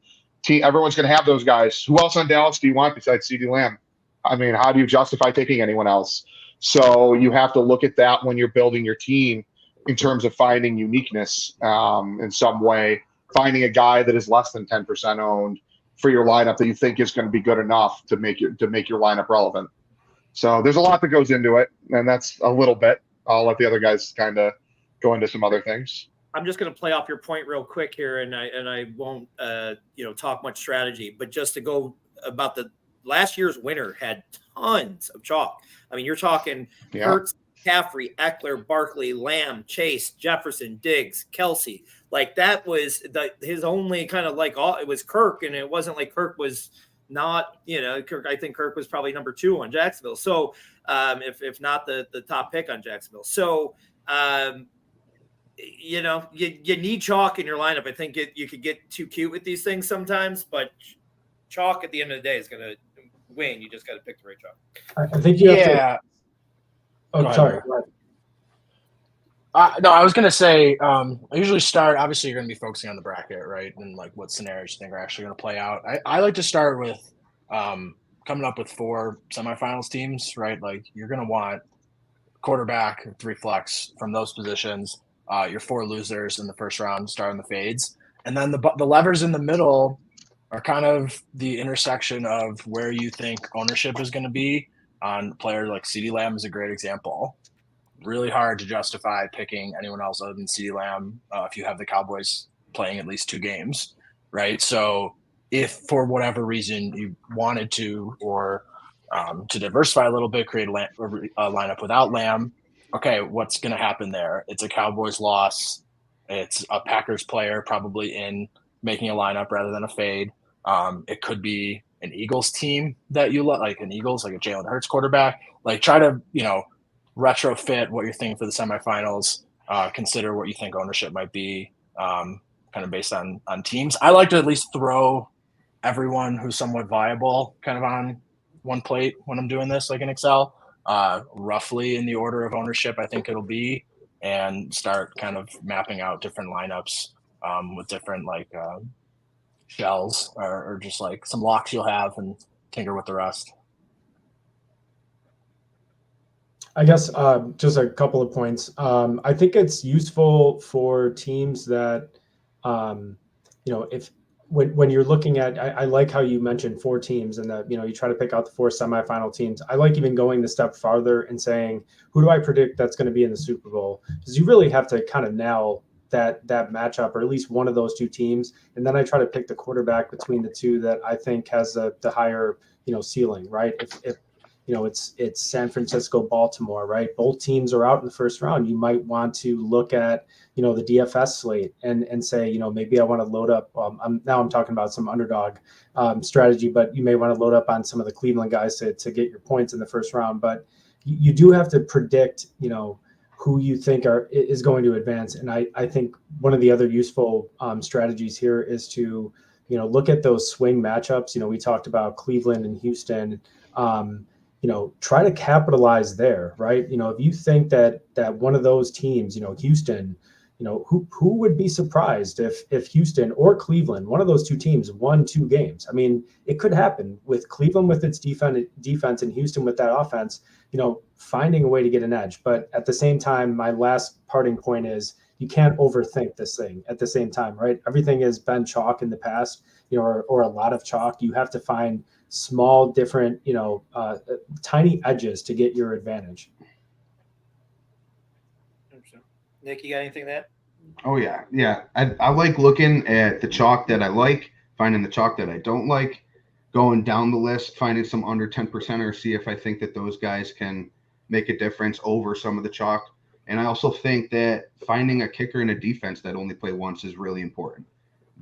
Everyone's going to have those guys. Who else on Dallas do you want besides CeeDee Lamb? I mean, how do you justify taking anyone else? So you have to look at that when you're building your team in terms of finding uniqueness in some way, finding a guy that is less than 10% owned for your lineup that you think is going to be good enough to make your lineup relevant. So there's a lot that goes into it, and that's a little bit. I'll let the other guys kind of go into some other things. I'm just going to play off your point real quick here, and I won't talk much strategy, but just to go about the last year's winner had tons of chalk. I mean, you're talking Hurts, McCaffrey, Eckler, Barkley, Lamb, Chase, Jefferson, Diggs, Kelsey. Like that was his only kind of it was Kirk, and it wasn't like Kirk was not, Kirk. I think Kirk was probably number 2 on Jacksonville. So if not the top pick on Jacksonville. So you need chalk in your lineup. I think you could get too cute with these things sometimes, but chalk at the end of the day is going to win. You just got to pick the right chalk. I think you have to. Oh, sorry. No, I was going to say, I usually start, obviously you're going to be focusing on the bracket, right? And like what scenarios you think are actually going to play out. I like to start with coming up with 4 semifinals teams, right? Like you're going to want quarterback, 3 flex from those positions. your 4 losers in the first round starting the fades. And then the levers in the middle are kind of the intersection of where you think ownership is going to be on players like CeeDee Lamb is a great example. Really hard to justify picking anyone else other than CeeDee Lamb if you have the Cowboys playing at least 2 games, right? So if for whatever reason you wanted to or to diversify a little bit, create a lineup without Lamb, okay, what's going to happen there? It's a Cowboys loss. It's a Packers player probably in making a lineup rather than a fade. It could be an Eagles team that you like an Eagles, like a Jalen Hurts quarterback. Like try to, retrofit what you're thinking for the semifinals. Consider what you think ownership might be, kind of based on teams. I like to at least throw everyone who's somewhat viable kind of on one plate when I'm doing this, like in Excel, roughly in the order of ownership I think it'll be, and start kind of mapping out different lineups with different shells or just like some locks you'll have and tinker with the rest. I guess just a couple of points. I think it's useful for teams that, if when you're looking at, I like how you mentioned 4 teams and that, you try to pick out the 4 semifinal teams. I like even going the step farther and saying, who do I predict that's going to be in the Super Bowl? Because you really have to kind of nail that matchup, or at least one of those 2 teams. And then I try to pick the quarterback between the 2 that I think has the higher, ceiling, right? If it's San Francisco, Baltimore, right? Both teams are out in the first round. You might want to look at, the DFS slate and say, maybe I want to load up. I'm talking about some underdog strategy, but you may want to load up on some of the Cleveland guys to get your points in the first round. But you do have to predict, who you think is going to advance. And I think one of the other useful strategies here is to, look at those swing matchups. We talked about Cleveland and Houston. Try to capitalize there, right? If you think that one of those teams, Houston, who would be surprised if Houston or Cleveland, one of those 2 teams, won 2 games? I mean, it could happen with Cleveland with its defense and Houston with that offense, finding a way to get an edge. But at the same time, my last parting point is you can't overthink this thing at the same time, right? Everything has been chalk in the past, or a lot of chalk. You have to find small, different, tiny edges to get your advantage. Nick, you got anything to add? Oh yeah. I like looking at the chalk that I like, finding the chalk that I don't like, going down the list, finding some under 10%, see if I think that those guys can make a difference over some of the chalk. And I also think that finding a kicker and a defense that only play once is really important.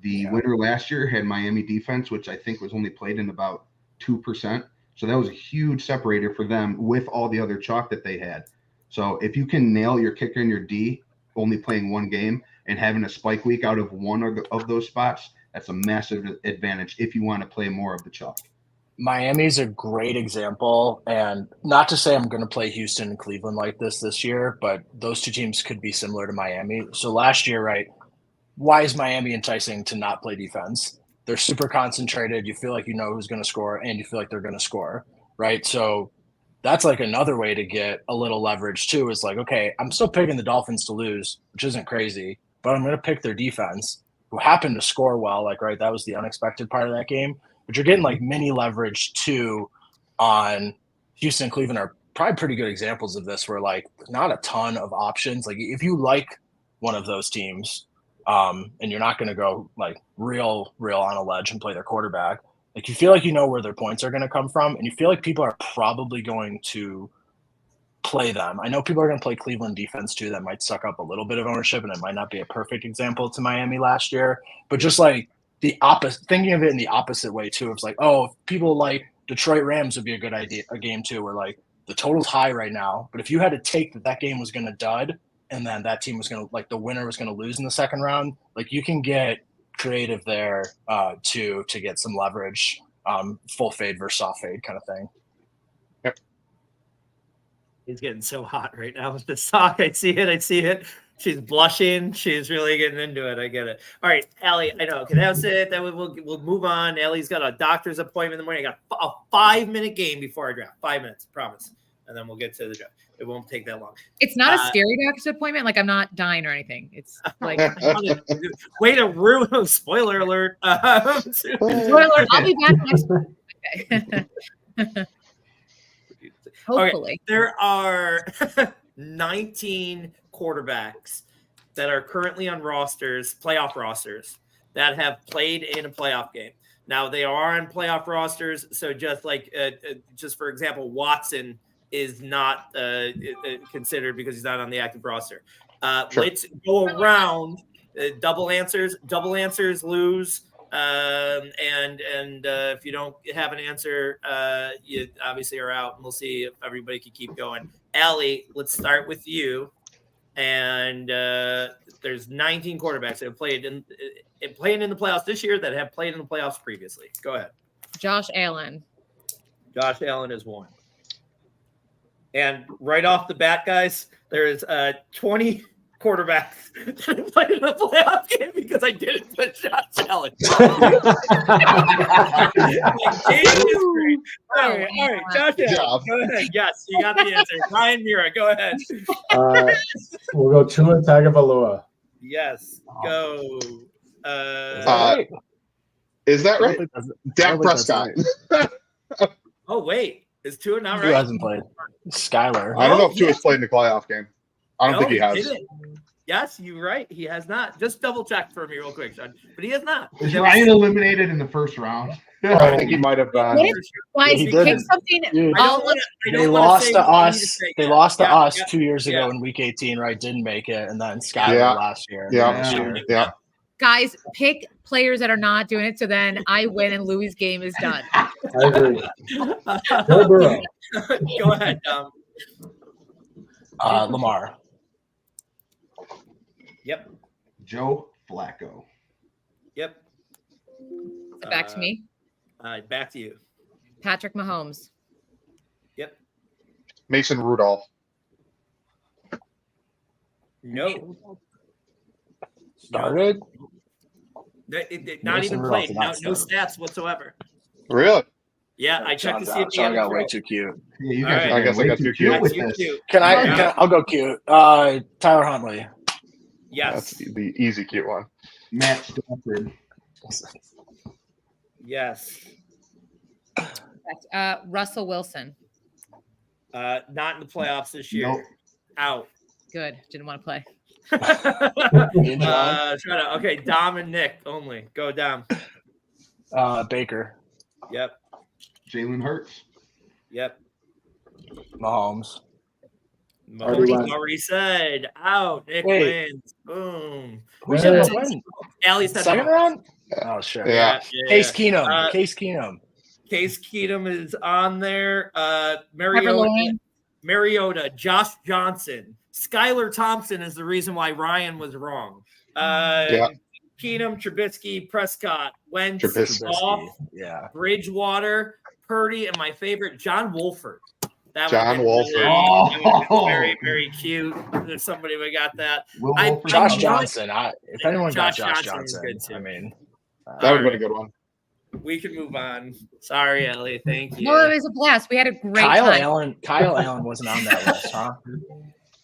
The winner last year had Miami defense, which I think was only played in about 2%. So that was a huge separator for them with all the other chalk that they had. So if you can nail your kicker and your D only playing 1 game and having a spike week out of one of those spots, that's a massive advantage if you want to play more of the chalk. Miami's a great example, and not to say I'm going to play Houston and Cleveland like this year, but those 2 teams could be similar to Miami. So last year, right, why is Miami enticing to not play defense? They're super concentrated. You feel like you know who's going to score, and you feel like they're going to score, right? So that's like another way to get a little leverage too, is like, okay, I'm still picking the Dolphins to lose, which isn't crazy, but I'm going to pick their defense, who happened to score well. Like, right, that was the unexpected part of that game. But you're getting like mini leverage too on Houston and Cleveland are probably pretty good examples of this, where like not a ton of options. Like if you like one of those teams, and you're not going to go like real on a ledge and play their quarterback, like you feel like you know where their points are going to come from, and you feel like people are probably going to play them. I know people are going to play Cleveland defense too. That might suck up a little bit of ownership, and it might not be a perfect example to Miami last year, but just like the opposite, thinking of it in the opposite way too. It's like, oh, people like Detroit Rams would be a good idea, a game too, where like the total's high right now, but if you had to take that game was going to dud, and then that team was going to, like, the winner was going to lose in the second round, like you can get creative there to get some leverage, full fade versus soft fade kind of thing. Yep. He's getting so hot right now with the sock. I see it. She's blushing. She's really getting into it. I get it. All right, Allie, I know. Okay, that's it. Then we'll move on. Allie's got a doctor's appointment in the morning. I got a 5-minute game before I draft. 5 minutes, promise. and then we'll get to the draft. It won't take that long. It's not a scary doctor's appointment. Like I'm not dying or anything. It's like way to ruin. Spoiler alert. Spoiler alert. I'll be back next week. Okay. Hopefully. Okay, there are 19 quarterbacks that are currently on playoff rosters, that have played in a playoff game. Now they are on playoff rosters, so just for example, Watson is not considered because he's not on the active roster. Sure. Let's go around. Double answers lose. And if you don't have an answer, you obviously are out, and we'll see if everybody can keep going. Allie, let's start with you. And there's 19 quarterbacks that have played in the playoffs this year that have played in the playoffs previously. Go ahead. Josh Allen. Josh Allen is one. And right off the bat, guys, there's 20 quarterbacks that have played in a playoff game because I didn't put Josh Allen. All right, Josh Allen, go ahead. Yes, you got the answer. Ryan Mira, go ahead. We'll go Tua Tagovailoa. Yes, go. Is that right? Dak Prescott. Oh, wait. Is Tua not right? Who hasn't played? Skylar. I don't know if Tua's played in the playoff game. I don't think he has. Didn't. Yes, you're right. He has not. Just double check for me real quick, Sean. But he has not. Is Ryan eliminated in the first round? I think he might have been. Guys, pick something. Dude, they lost to us. They lost to us 2 years ago in Week 18, right? Didn't make it, and then Skylar last year. Yeah. Guys, pick players that are not doing it, so then I win and Louis' game is done. I agree. Joe Burrow. Go ahead, Lamar. Yep. Joe Flacco. Yep. Back to me. Back to you. Patrick Mahomes. Yep. Mason Rudolph. No. Started? Not Mason even Rudolph played. did No not start. stats whatsoever. Really? Yeah, I checked to see if he I had got a way pro. too cute. Yeah, you All guys right. are I guess I way got too too cute cute. with You this. cute. I'll go cute. Tyler Huntley. Yes. That's the easy cute one. Matt Stafford. Yes. Russell Wilson. Not in the playoffs this year. Nope. Out. Good. Didn't want to play. Okay, Dom and Nick only. Go Dom. Baker. Yep. Jalen Hurts. Yep. Mahomes. Already said. Out. Nick Wait. wins. Boom. Who said that win? Allie said Second Mahomes. round? Oh, shit. Yeah. Case Keenum. Case Keenum. Case Keenum is on there. Trevor Lawrence. Mariota, Josh Johnson, Skylar Thompson is the reason why Ryan was wrong. Keenum, Trubisky, Prescott, Wentz, Goff, Bridgewater, Purdy, and my favorite, John Wolford. John Wolford. Very, very cute. If somebody would got that. Josh Johnson. If anyone got Johnson Josh Johnson, is good too. I mean, that would have been a good one. We can move on. Sorry, Ellie. Thank you. No, it was a blast. We had a great time. Kyle Allen wasn't on that list, huh?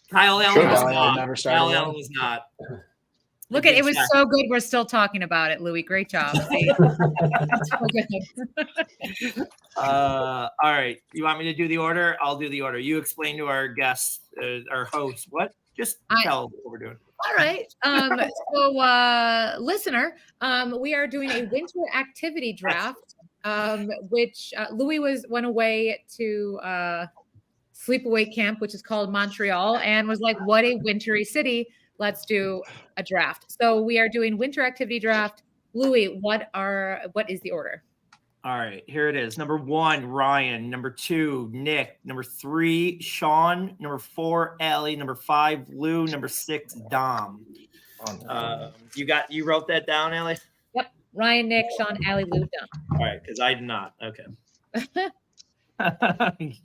Kyle Allen was Kyle not. never started Kyle one? Allen was not. Look at it was so good. We're still talking about it, Louis. Great job. See? So good. All right. You want me to do the order? I'll do the order. You explain to our guests, our host, what? Just tell what we're doing. All right. Listener, we are doing a winter activity draft, which Louis went away to sleepaway camp, which is called Montreal, and was like, what a wintry city. Let's do a draft. So we are doing winter activity draft. Louis, what is the order? All right, here it is. Number 1, Ryan. Number 2, Nick. Number 3, Sean. Number 4, Allie. Number 5, Lou. Number 6, Dom. You wrote that down, Allie? Yep. Ryan, Nick, Sean, Allie, Lou, Dom. All right, because I did not. Okay.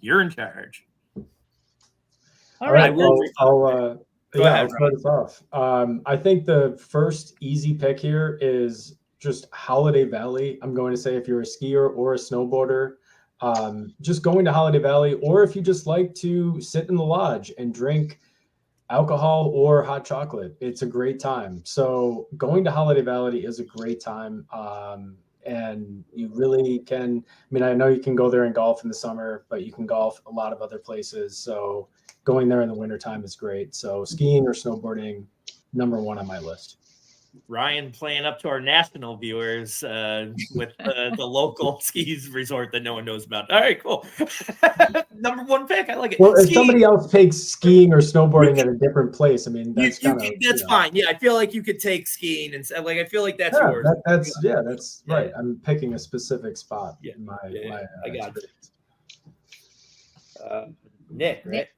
You're in charge. All right. I'll ahead, start us off. I think the first easy pick here is just Holiday Valley. I'm going to say if you're a skier or a snowboarder, just going to Holiday Valley, or if you just like to sit in the lodge and drink alcohol or hot chocolate, it's a great time. So going to Holiday Valley is a great time. And you really can, I mean, I know you can go there and golf in the summer, but you can golf a lot of other places. So going there in the wintertime is great. So skiing or snowboarding, number one on my list. Ryan playing up to our national viewers with the local skis resort that no one knows about. All right, cool. Number one pick. I like it. Well, if somebody else takes skiing or snowboarding at a different place, I mean, that's that's fine. Yeah, I feel like you could take skiing and like I feel like that's yours. That's right. I'm picking a specific spot in my I got it. Nick, right?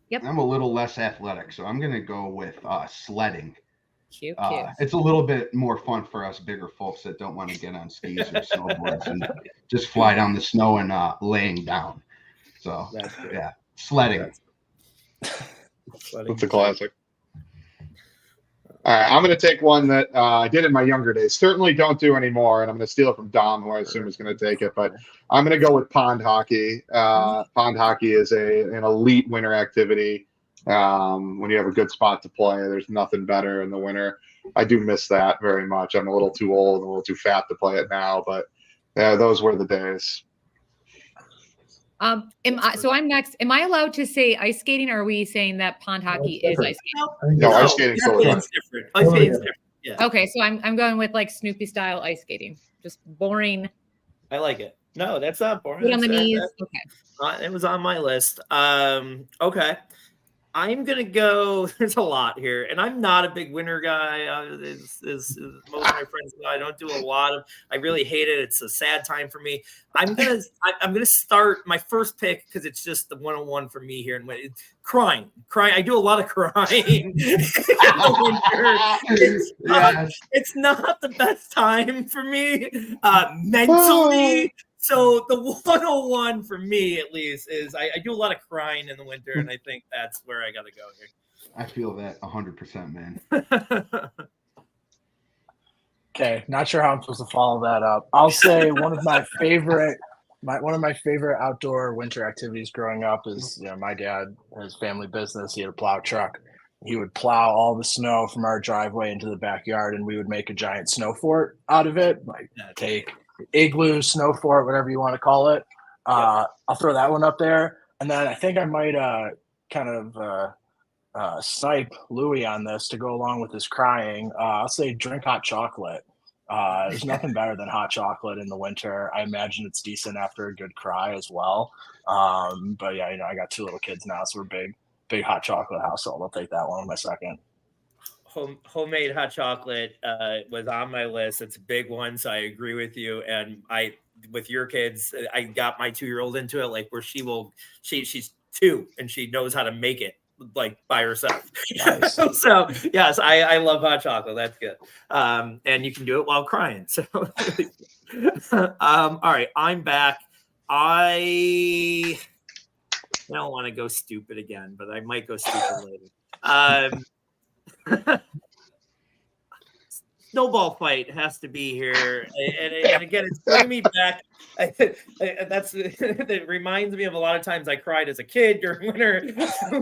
Yep. I'm a little less athletic, so I'm gonna go with sledding. Cute. It's a little bit more fun for us bigger folks that don't want to get on skis or snowboards and just fly down the snow and laying down. So yeah, sledding. That's a classic. All right, I'm going to take one that I did in my younger days. Certainly don't do anymore, and I'm going to steal it from Dom, who I assume is going to take it. But I'm going to go with pond hockey. Pond hockey is an elite winter activity. When you have a good spot to play, there's nothing better in the winter. I do miss that very much. I'm a little too old and a little too fat to play it now, but those were the days. I'm next. Am I allowed to say ice skating, or are we saying that pond hockey is ice skating? No, ice skating is different. Ice skating is different. Yeah. Okay, so I'm going with like Snoopy style ice skating. Just boring. I like it. No, that's not boring. Feet on the knees. Okay. It was on my list. Okay. I'm going to go, there's a lot here, and I'm not a big winter guy. As most of my friends know, I don't do a lot of, I really hate it. It's a sad time for me. I'm going to start my first pick because it's just the 101 for me here. And crying. I do a lot of crying. It's not the best time for me mentally. So the 101 for me, at least, is I do a lot of crying in the winter, and I think that's where I got to go here. I feel that 100%, man. Okay, not sure how I'm supposed to follow that up. I'll say one of my favorite outdoor winter activities growing up is, my dad, his family business, he had a plow truck. He would plow all the snow from our driveway into the backyard, and we would make a giant snow fort out of it. Like take igloo, snow fort, whatever you want to call it. I'll throw that one up there. And then I think I might snipe Louis on this to go along with his crying. I'll say drink hot chocolate. There's nothing better than hot chocolate in the winter. I imagine it's decent after a good cry as well. But yeah, I got 2 little kids now, so we're big hot chocolate household. I'll take that one on my second. Homemade hot chocolate was on my list. It's a big one, so I agree with you. And with your kids, I got my 2-year-old into it, like where she's 2 and she knows how to make it like by herself. Nice. So yes, I love hot chocolate. That's good. And you can do it while crying. So all right, I'm back. I don't want to go stupid again, but I might go stupid later. Snowball fight has to be here, and again, it's bringing me back. That reminds me of a lot of times I cried as a kid during winter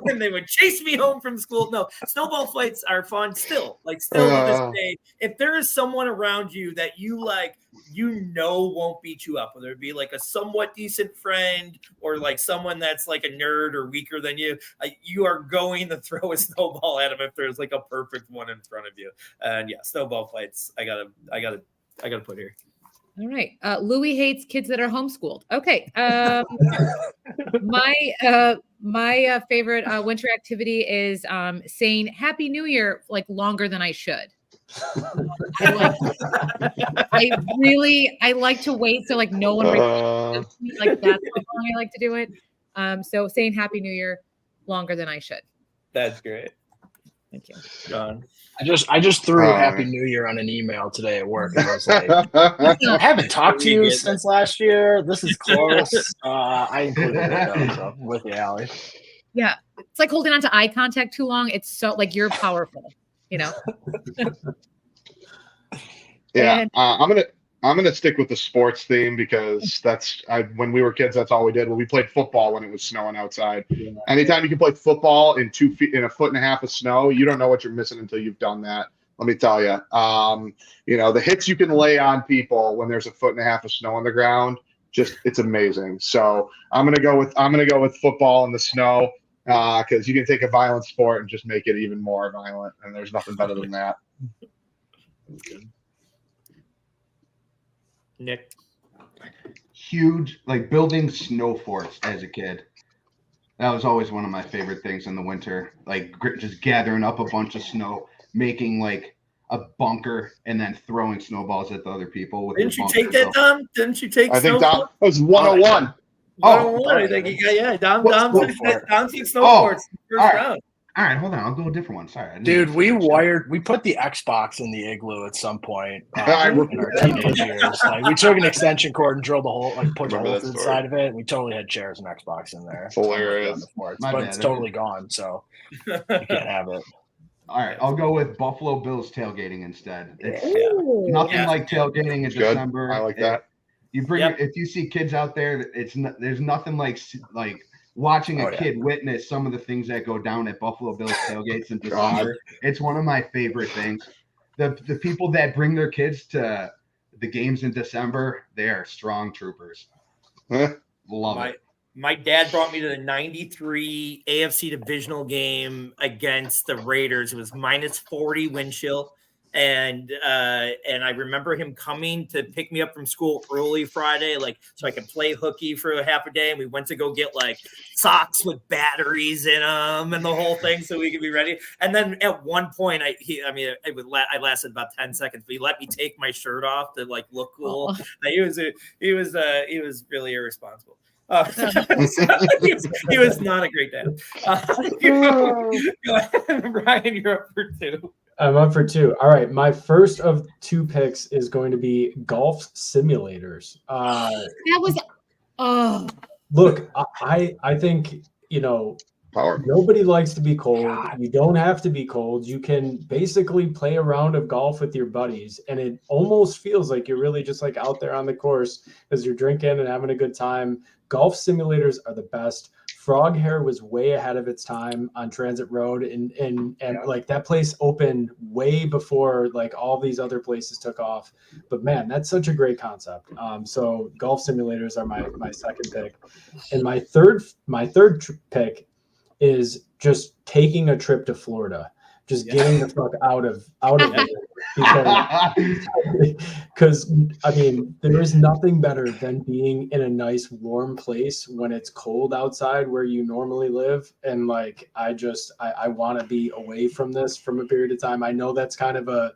when they would chase me home from school. No, snowball fights are fun still. Like still to this day, if there is someone around you that you like, won't beat you up, whether it be like a somewhat decent friend or like someone that's like a nerd or weaker than you, you are going to throw a snowball at them if there's like a perfect one in front of you. And yeah, snowball fights. I gotta put here. All right. Louis hates kids that are homeschooled. Okay. My favorite winter activity is saying Happy New Year like longer than I should. I like to wait so like no one like that's how long I like to do it. So saying Happy New Year longer than I should. That's great. Thank you, John. I just threw Happy New Year on an email today at work. And I was like, I haven't talked to you since last year. This is close. I included it though, so with you, Allie. Yeah, it's like holding on to eye contact too long. It's so like you're powerful, Yeah, I'm I'm going to stick with the sports theme because when we were kids, that's all we did. When we played football when it was snowing outside. Yeah. Anytime you can play football in 2 feet, in a foot and a half of snow, you don't know what you're missing until you've done that. Let me tell you, the hits you can lay on people when there's a foot and a half of snow on the ground, it's amazing. So I'm going to go with football in the snow because you can take a violent sport and just make it even more violent. And there's nothing better than that. Nick, huge, like building snow forts as a kid. That was always one of my favorite things in the winter, like just gathering up a bunch of snow, making like a bunker, and then throwing snowballs at the other people. Didn't you take that, Dom? Didn't you take? I think Dom was 101. 101. I think Dom took snowboards first round. All right, hold on. I'll go a different one. Sorry, dude. We put the Xbox in the igloo at some point in our teenage years. Like we took an extension cord and drilled the hole, like put the hole to the side of it. And we totally had chairs and Xbox in there. Hilarious. But it's totally gone, so you can't have it. All right, I'll go with Buffalo Bills tailgating instead. It's nothing like tailgating in December. I like that. You bring if you see kids out there, there's nothing like watching a kid witness some of the things that go down at Buffalo Bills tailgates in December. It's one of my favorite things. The people that bring their kids to the games in December, they are strong troopers. Love it. My dad brought me to the 93 AFC divisional game against the Raiders. It was -40 wind chill. And I remember him coming to pick me up from school early Friday, so I could play hooky for a half a day. And we went to go get socks with batteries in them and the whole thing so we could be ready. And then at one point, I lasted about 10 seconds, but he let me take my shirt off to look cool. He was really irresponsible. He was not a great dad. Go ahead, Brian, you're up for 2. I'm up for 2. All right. My first of 2 picks is going to be golf simulators. That was, look, I think, nobody likes to be cold. God. You don't have to be cold. You can basically play a round of golf with your buddies. And it almost feels like you're really just out there on the course because you're drinking and having a good time. Golf simulators are the best. Frog Hair was way ahead of its time on Transit Road, and that place opened way before all these other places took off. But man, that's such a great concept. So golf simulators are my second pick, and my third pick is just taking a trip to Florida, just getting the fuck out of it. Because there is nothing better than being in a nice warm place when it's cold outside where you normally live. And I want to be away from this from a period of time. I know that's kind of a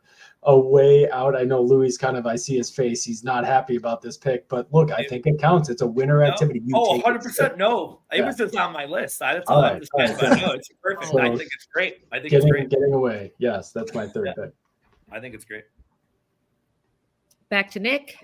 way out. I know Louis I see his face. He's not happy about this pick, but look, I think it counts. It's a winter activity. 100%. No, it was just on my list. That's all I'm just saying. But no, it's perfect. So I think it's great. It's great. Getting away. Yes, that's my third pick. I think it's great. Back to Nick.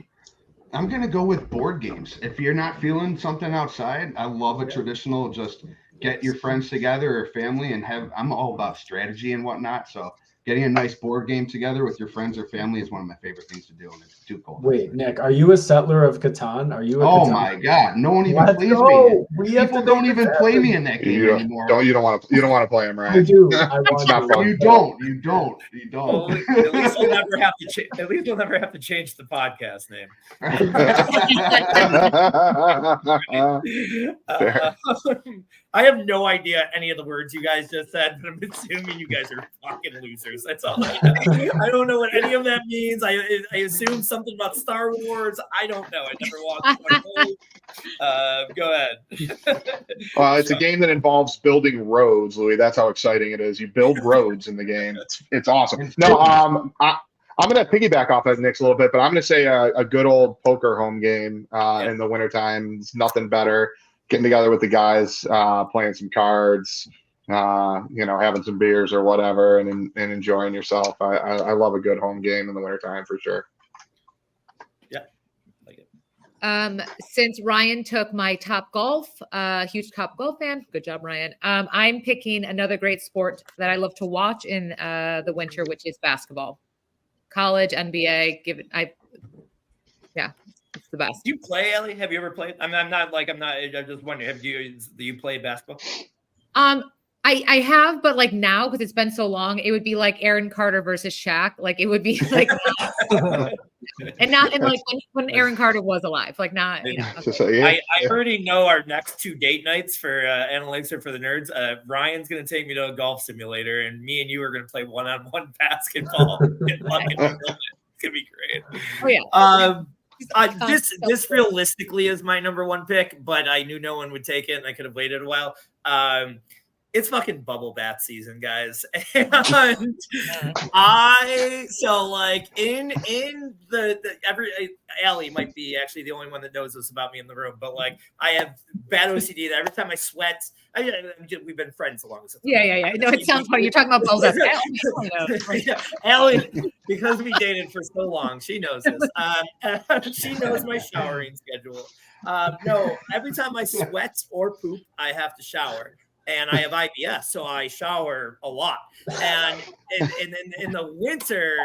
I'm going to go with board games. If you're not feeling something outside, I love a traditional, just get your friends together or family and I'm all about strategy and whatnot. So getting a nice board game together with your friends or family is one of my favorite things to do when it's too cold. Wait, Nick, are you a settler of Catan? Are you a Oh Catan? my God. No one even plays me. People don't even play me in that game anymore. You don't want to play him, right? I do. I want to. You don't. Well, at least we'll never have to change the podcast name. I have no idea any of the words you guys just said, but I'm assuming you guys are fucking losers. That's all I know. I don't know what any of that means. I assume something about Star Wars. I don't know. I never watched one. Go ahead. Well, it's a game that involves building roads, Louis. That's how exciting it is. You build roads in the game. It's awesome. No, I'm going to piggyback off that Nick's a little bit, but I'm going to say a good old poker home game in the wintertime. It's nothing better. Getting together with the guys, playing some cards, having some beers or whatever, and enjoying yourself. I love a good home game in the wintertime for sure. Yeah, like it. Since Ryan took my Top Golf, huge Top Golf fan. Good job, Ryan. I'm picking another great sport that I love to watch in the winter, which is basketball. College, NBA, the best. Do you play, Ellie? Have you ever played? I'm not. I'm just wondering. Do you play basketball? I have, but like now, because it's been so long, it would be like Aaron Carter versus Shaq. Like it would be like, and like when Aaron Carter was alive, like not, you know. Okay. I already know our next 2 date nights for Analytics or for the Nerds. Ryan's going to take me to a golf simulator, and me and you are going to play one-on-one basketball. It's going to be great. Oh yeah. This realistically is my number 1 pick, but I knew no one would take it, and I could have waited a while. It's fucking bubble bath season, guys. And Allie might be actually the only one that knows this about me in the room, but like I have bad OCD that every time I sweat, we've been friends along this. Yeah. No, it sounds funny. You're talking about bubble bath. Allie, because we dated for so long, she knows this. She knows my showering schedule. No, every time I sweat or poop, I have to shower. And I have IBS, so I shower a lot. And in the winter,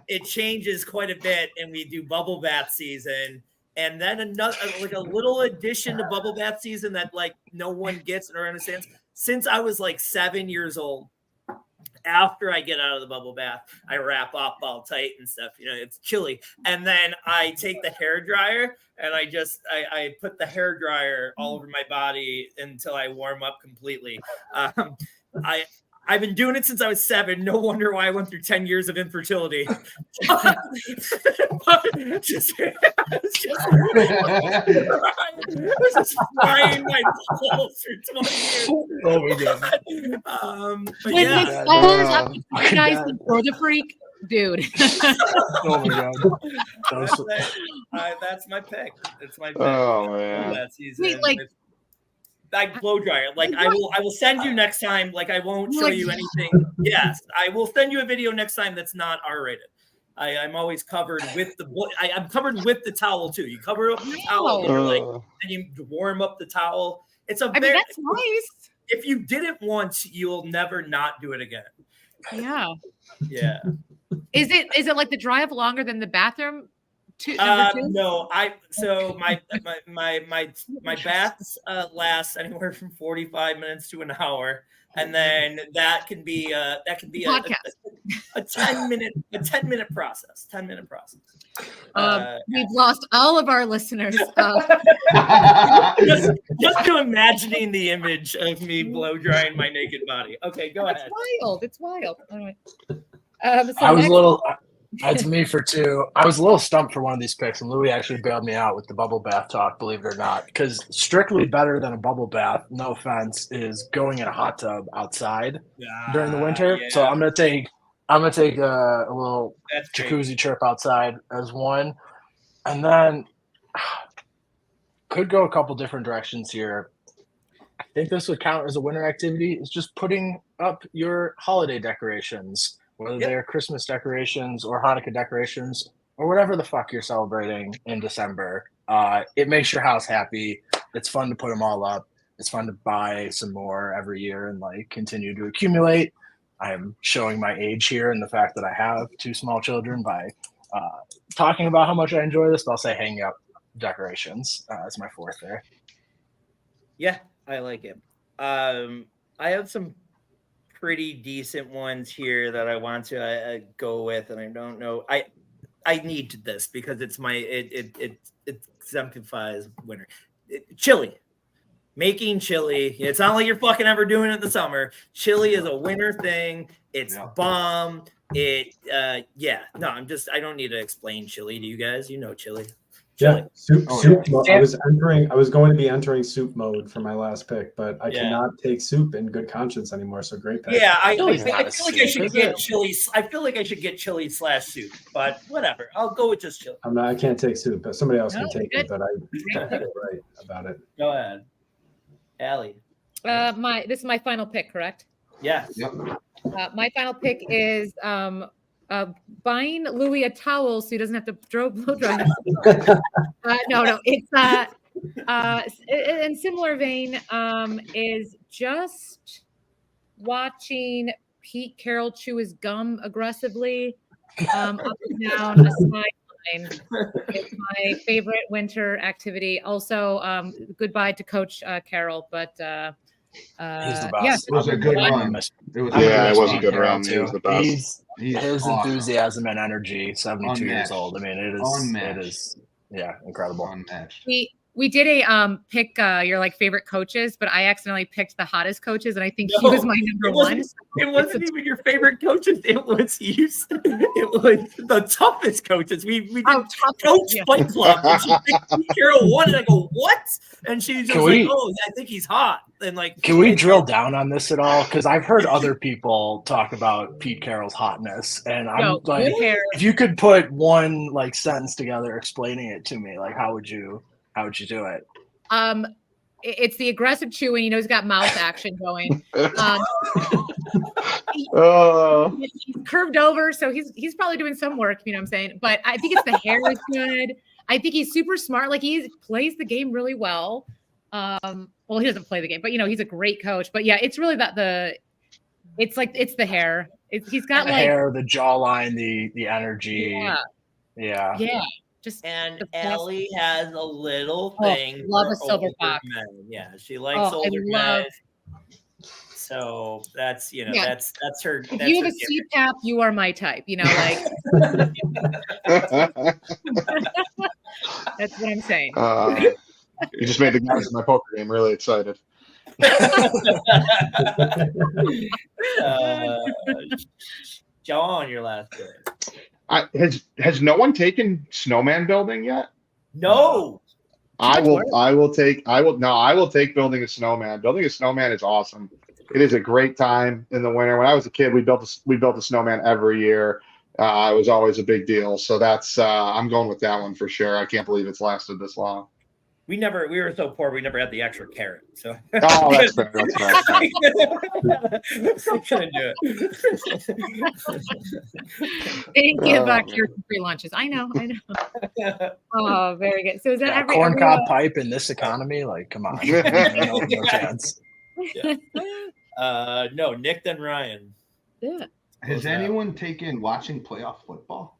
it changes quite a bit, and we do bubble bath season. And then another, like a little addition to bubble bath season that like no one gets or understands. Since I was like 7 years old, after I get out of the bubble bath, I wrap up all tight and stuff. You know, it's chilly. And then I take the hair dryer and I put the hair dryer all over my body until I warm up completely. I've been doing it since I was 7. No wonder why I went through 10 years of infertility. just frying my balls for 20 years. Oh my god. When it falls up, you guys throw the freak, dude. Oh my god. That's my pick. It's my pick. Oh man. That season. Wait, like, like blow dryer. Like I will send you next time. Like I won't show you anything. Yes, I will send you a video next time that's not R-rated. I'm always covered with I'm covered with the towel too. You cover up the towel and you warm up the towel. It's that's nice. If you did it once, you'll never not do it again. Yeah. Yeah. Is it like the drive longer than the bathroom? No, so my baths last anywhere from 45 minutes to an hour, and then that can be a 10-minute process. 10-minute process. We've lost all of our listeners. Just to imagining the image of me blow drying my naked body. Okay, go ahead. It's wild. Anyway. That's me for 2. I was a little stumped for one of these picks, and Louis actually bailed me out with the bubble bath talk, believe it or not, because strictly better than a bubble bath, no offense, is going in a hot tub outside during the winter. Yeah. So I'm gonna take a little jacuzzi trip outside as one, and then could go a couple different directions here. I think this would count as a winter activity. It's just putting up your holiday decorations. Whether they're Christmas decorations or Hanukkah decorations or whatever the fuck you're celebrating in December. It makes your house happy. It's fun to put them all up. It's fun to buy some more every year and like continue to accumulate. I'm showing my age here and the fact that I have 2 small children by talking about how much I enjoy this, but I'll say hanging up decorations as my 4th there. Yeah, I like it. I have some pretty decent ones here that I want to go with, and I don't know. I need this because it's it exemplifies winter. Chili, making chili. It's not like you're fucking ever doing it in the summer. Chili is a winter thing. It's bomb. I don't need to explain chili to you guys. You know chili. Yeah, soup mode. I was going to be entering soup mode for my last pick, but I cannot take soup in good conscience anymore. So great pick. Yeah, I feel like I should get chili. I feel like I should get chili / soup, but whatever. I'll go with just chili. I can't take soup. Somebody else can take it, but I don't feel right about it. Go ahead, Allie. This is my final pick, correct? Yeah. Yep. My final pick is buying Louis a towel so he doesn't have to blow dry. No, it's in similar vein is just watching Pete Carroll chew his gum aggressively up and down a sideline mine. It's my favorite winter activity. Also, goodbye to Coach Carroll, but he's the best. yeah, It was a good run. It was a good run. He was the best. His awesome. Enthusiasm and energy, 72 years Unmatched. old. I mean, it is incredible. Unmatched. We did a pick your like favorite coaches, but I accidentally picked the hottest coaches, and I think he was my number one. It wasn't even your favorite coaches. It was it was the toughest coaches. We did Coach Fight Club, and she picked Carol one, and I go, what? And she's just I think he's hot. And like, can we drill down on this at all? Because I've heard other people talk about Pete Carroll's hotness, and I'm like, if you could put one like sentence together explaining it to me, like how would you do it? It's the aggressive chewing. You know, he's got mouth action going. He's curved over, so he's probably doing some work. You know what I'm saying? But I think it's the hair is good. I think he's super smart. Like he plays the game really well. Well, he doesn't play the game, but you know, he's a great coach. But yeah, it's really it's the hair. He's got the hair, the jawline, the energy. Yeah. And Ellie has a little thing. Love a silver fox. Yeah, she likes older guys. So that's that's her. If you have a CPAP, you are my type. You know, like that's what I'm saying. You just made the guys in my poker game really excited. John, your last pick. Has no one taken Snowman Building yet? No. I will take Building a Snowman. Building a Snowman is awesome. It is a great time in the winter. When I was a kid, we built a snowman every year. It was always a big deal. So that's I'm going with that one for sure. I can't believe it's lasted this long. We were so poor we never had the extra carrot. So that's fair. That's fair. Couldn't do it. They didn't give Kira free lunches. I know. Oh, very good. So is that corncob pipe in this economy? Like, come on, no chance. Yeah. No, Nick then Ryan. Yeah. Has anyone taken watching playoff football?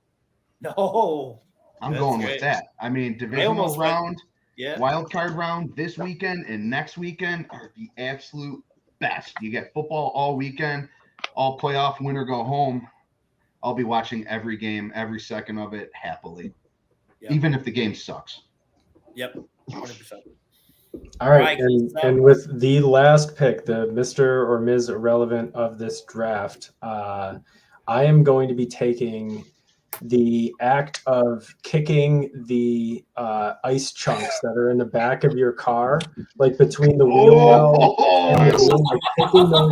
No. I'm going with that. I mean, divisional round. Yeah. Wild card round this weekend and next weekend are the absolute best. You get football all weekend, all playoff, win or go home. I'll be watching every game, every second of it happily, even if the game sucks. Yep, 100%. All right, and with the last pick, the Mr. or Ms. Irrelevant of this draft, I am going to be taking the act of kicking the ice chunks that are in the back of your car, like between the wheel well and the wheel,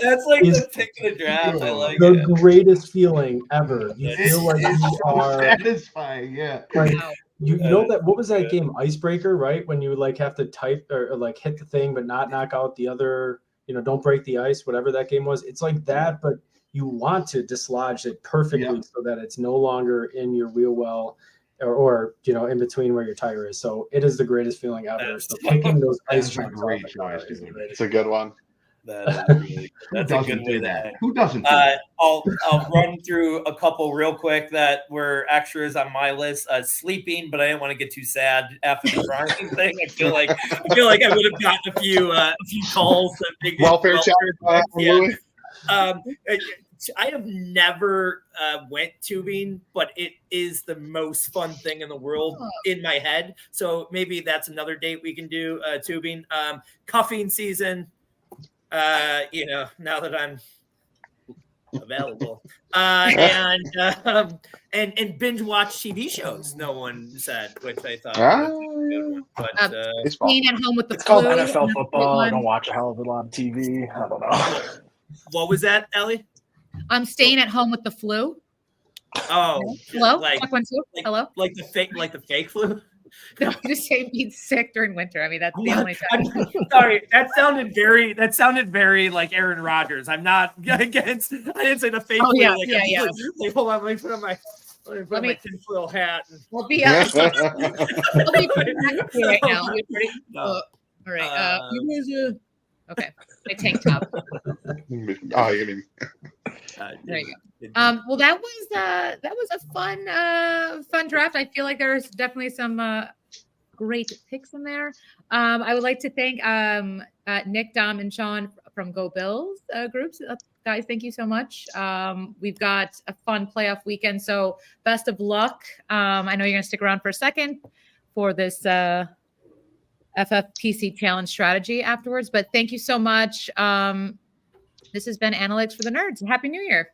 that's like the pick of the draft. I like the greatest feeling ever. You feel like you are satisfying. Yeah. Like, you know that what was that game, Icebreaker, right? When you would like have to type or like hit the thing but not knock out the other, don't break the ice, whatever that game was. It's like that, but you want to dislodge it perfectly so that it's no longer in your wheel well or in between where your tire is. So it is the greatest feeling ever. So picking those ice chunks off the car is the greatest. It's a good one. That's a good way that. Who doesn't do that? I'll run through a couple real quick that were extras on my list. Sleeping, but I didn't want to get too sad after the driving thing. I feel like I would have gotten a few calls. Welfare check. Yeah. I have never went tubing, but it is the most fun thing in the world in my head. So maybe that's another date we can do tubing. Cuffing season. Now that I'm available, and binge watch TV shows. No one said, which I thought was a good one. But being at home with the it's called NFL football. I don't watch a hell of a lot of TV. I don't know. What was that, Ellie? I'm staying at home with the flu. Oh, hello. Like, hello. Like the fake flu. No, just saying being sick during winter. I mean, that's the only time. Sorry, that sounded very like Aaron Rodgers. I'm not against. I didn't say the fake. Oh yeah, like, yeah. Like, hold on, let me put on my tinfoil hat. We'll be I'll be pretty right now. All right. Okay. My tank top. Oh, you mean? There you go. Well, that was a fun draft. I feel like there's definitely some great picks in there. I would like to thank Nick, Dom, and Sean from GOBILLS groups. Guys, thank you so much. We've got a fun playoff weekend, so best of luck. I know you're going to stick around for a second for this FFPC Challenge Strategy afterwards, but thank you so much. This has been Analytics for the Nerds. Happy New Year.